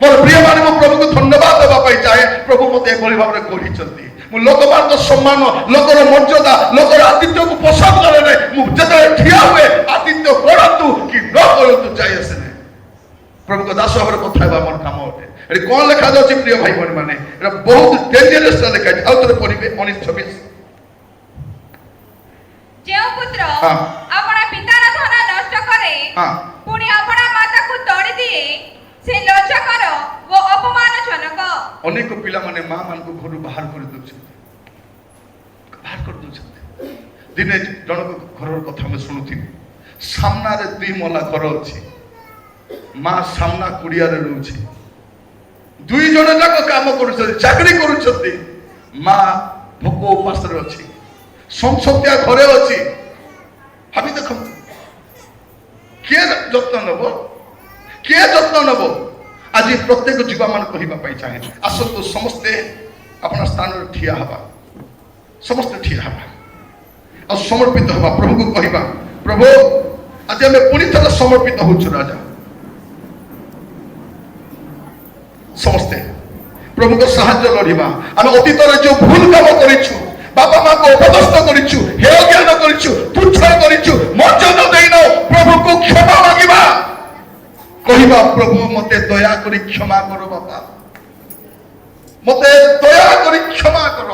ମୋର ପ୍ରିୟ ମାନେ, ମୁଁ ପ୍ରଭୁକୁ ଧନ୍ୟବାଦ ଦେବା ପାଇଁ ଚାହେଁ। ପ୍ରଭୁ ମତେ ଏଭଳି ଭାବରେ ଗଢିଛନ୍ତି। ମୁଁ ଲୋକମାନଙ୍କ ସମ୍ମାନ, ଲୋକର ମର୍ଯ୍ୟାଦା, ଲୋକର ଆତିଥ୍ୟକୁ ପସନ୍ଦ କରେ ନାହିଁ। ମୁଁ ଯେତେବେଳେ ଠିଆ ହୁଏ, ଆତିଥ୍ୟ କରନ୍ତୁ କି ନ କରନ୍ତୁ ଯାଇ ଆସେ ନାହିଁ। ପ୍ରଭୁଙ୍କ ଦାସ ଭାବରେ କଥା ହେବା ମୋର କାମ ଅଟେ। ଏଠି କଣ ଲେଖାଯାଉଛି ପ୍ରିୟ ଭାଇ ଭଉଣୀ ମାନେ, ଏଟା ବହୁତ ଡେଞ୍ଜରିୟସ୍ ଲେଖାଯାଇଛି। ଆଉ ଥରେ ପଢିବେ 19:26। ଯେଉଁ ପୁତ୍ର ହଁ। ଆପଣ ପିତାର ଧନ ନଷ୍ଟ କରେ, ହଁ। ପୁଣି ଆପଣ ମାତାକୁ ତଡ଼ି ଦିଏ, ସେ ଲଜ୍ଜାକର ଓ ଅପମାନଜନକ। ଅନେକ ପିଲାମାନେ ମା ମାନଙ୍କୁ ଘରୁ ବାହାର କରି ଦଉଛନ୍ତି, ବାହାର କରି ଦଉଛନ୍ତି। ଦିନେ ଜଣକ ଘରର କଥା ଆମେ ଶୁଣୁଥିଲି। ସାମ୍ନାରେ 2 ମହଲା ଘର ଅଛି। ମା ସାମ୍ନା କୁଡ଼ିଆରେ ରହୁଛି। 2 ଜଣ ଯାକ କାମ କରୁଛନ୍ତି, ଚାକରି କରୁଛନ୍ତି। ମା ଭୋକ ଉପାସରେ ଅଛି, ସଂସତ୍ୟା ଘରେ ଅଛି। ଭାବି ଦେଖନ୍ତୁ, କିଏ ଯତ୍ନ ନେବ? କିଏ ଯତ୍ନ ନେବ? ଆଜି ପ୍ରତ୍ୟେକ ଯୁବା ମାନ କହିବା ପାଇଁ ଚାହେଁ, ଆସନ୍ତୁ ସମସ୍ତେ ଆପଣ ସ୍ଥାନରେ ଠିଆ ହେବା, ସମସ୍ତେ ଠିଆ ହେବା ଆଉ ସମର୍ପିତ ହେବା। ପ୍ରଭୁକୁ କହିବା, ପ୍ରଭୁ ଆଜି ଆମେ ପୁଣି ଥରେ ସମର୍ପିତ ହଉଛୁ ରାଜା। ସମସ୍ତେ ପ୍ରଭୁଙ୍କ ସାହାଯ୍ୟ ଲୋଡ଼ିବା। ଆମେ ଅତୀତରେ ଯୋଉ ଭୁଲ କାମ କରିଛୁ, ବାପା ମାଙ୍କୁ ଅପଦସ୍ତ କରିଛୁ, ହେୟ ଜ୍ଞାନ କରିଛୁ, ତୁଚ୍ଛ କରିଛୁ, ମର୍ଯ୍ୟାଦା ଦେଇନ, ପ୍ରଭୁଙ୍କୁ କ୍ଷମା ମାଗିବା। କହିବା, ପ୍ରଭୁ ମତେ ଦୟା କରି କ୍ଷମା କର, ବାପା ମତେ ଦୟା କରି କ୍ଷମା କର।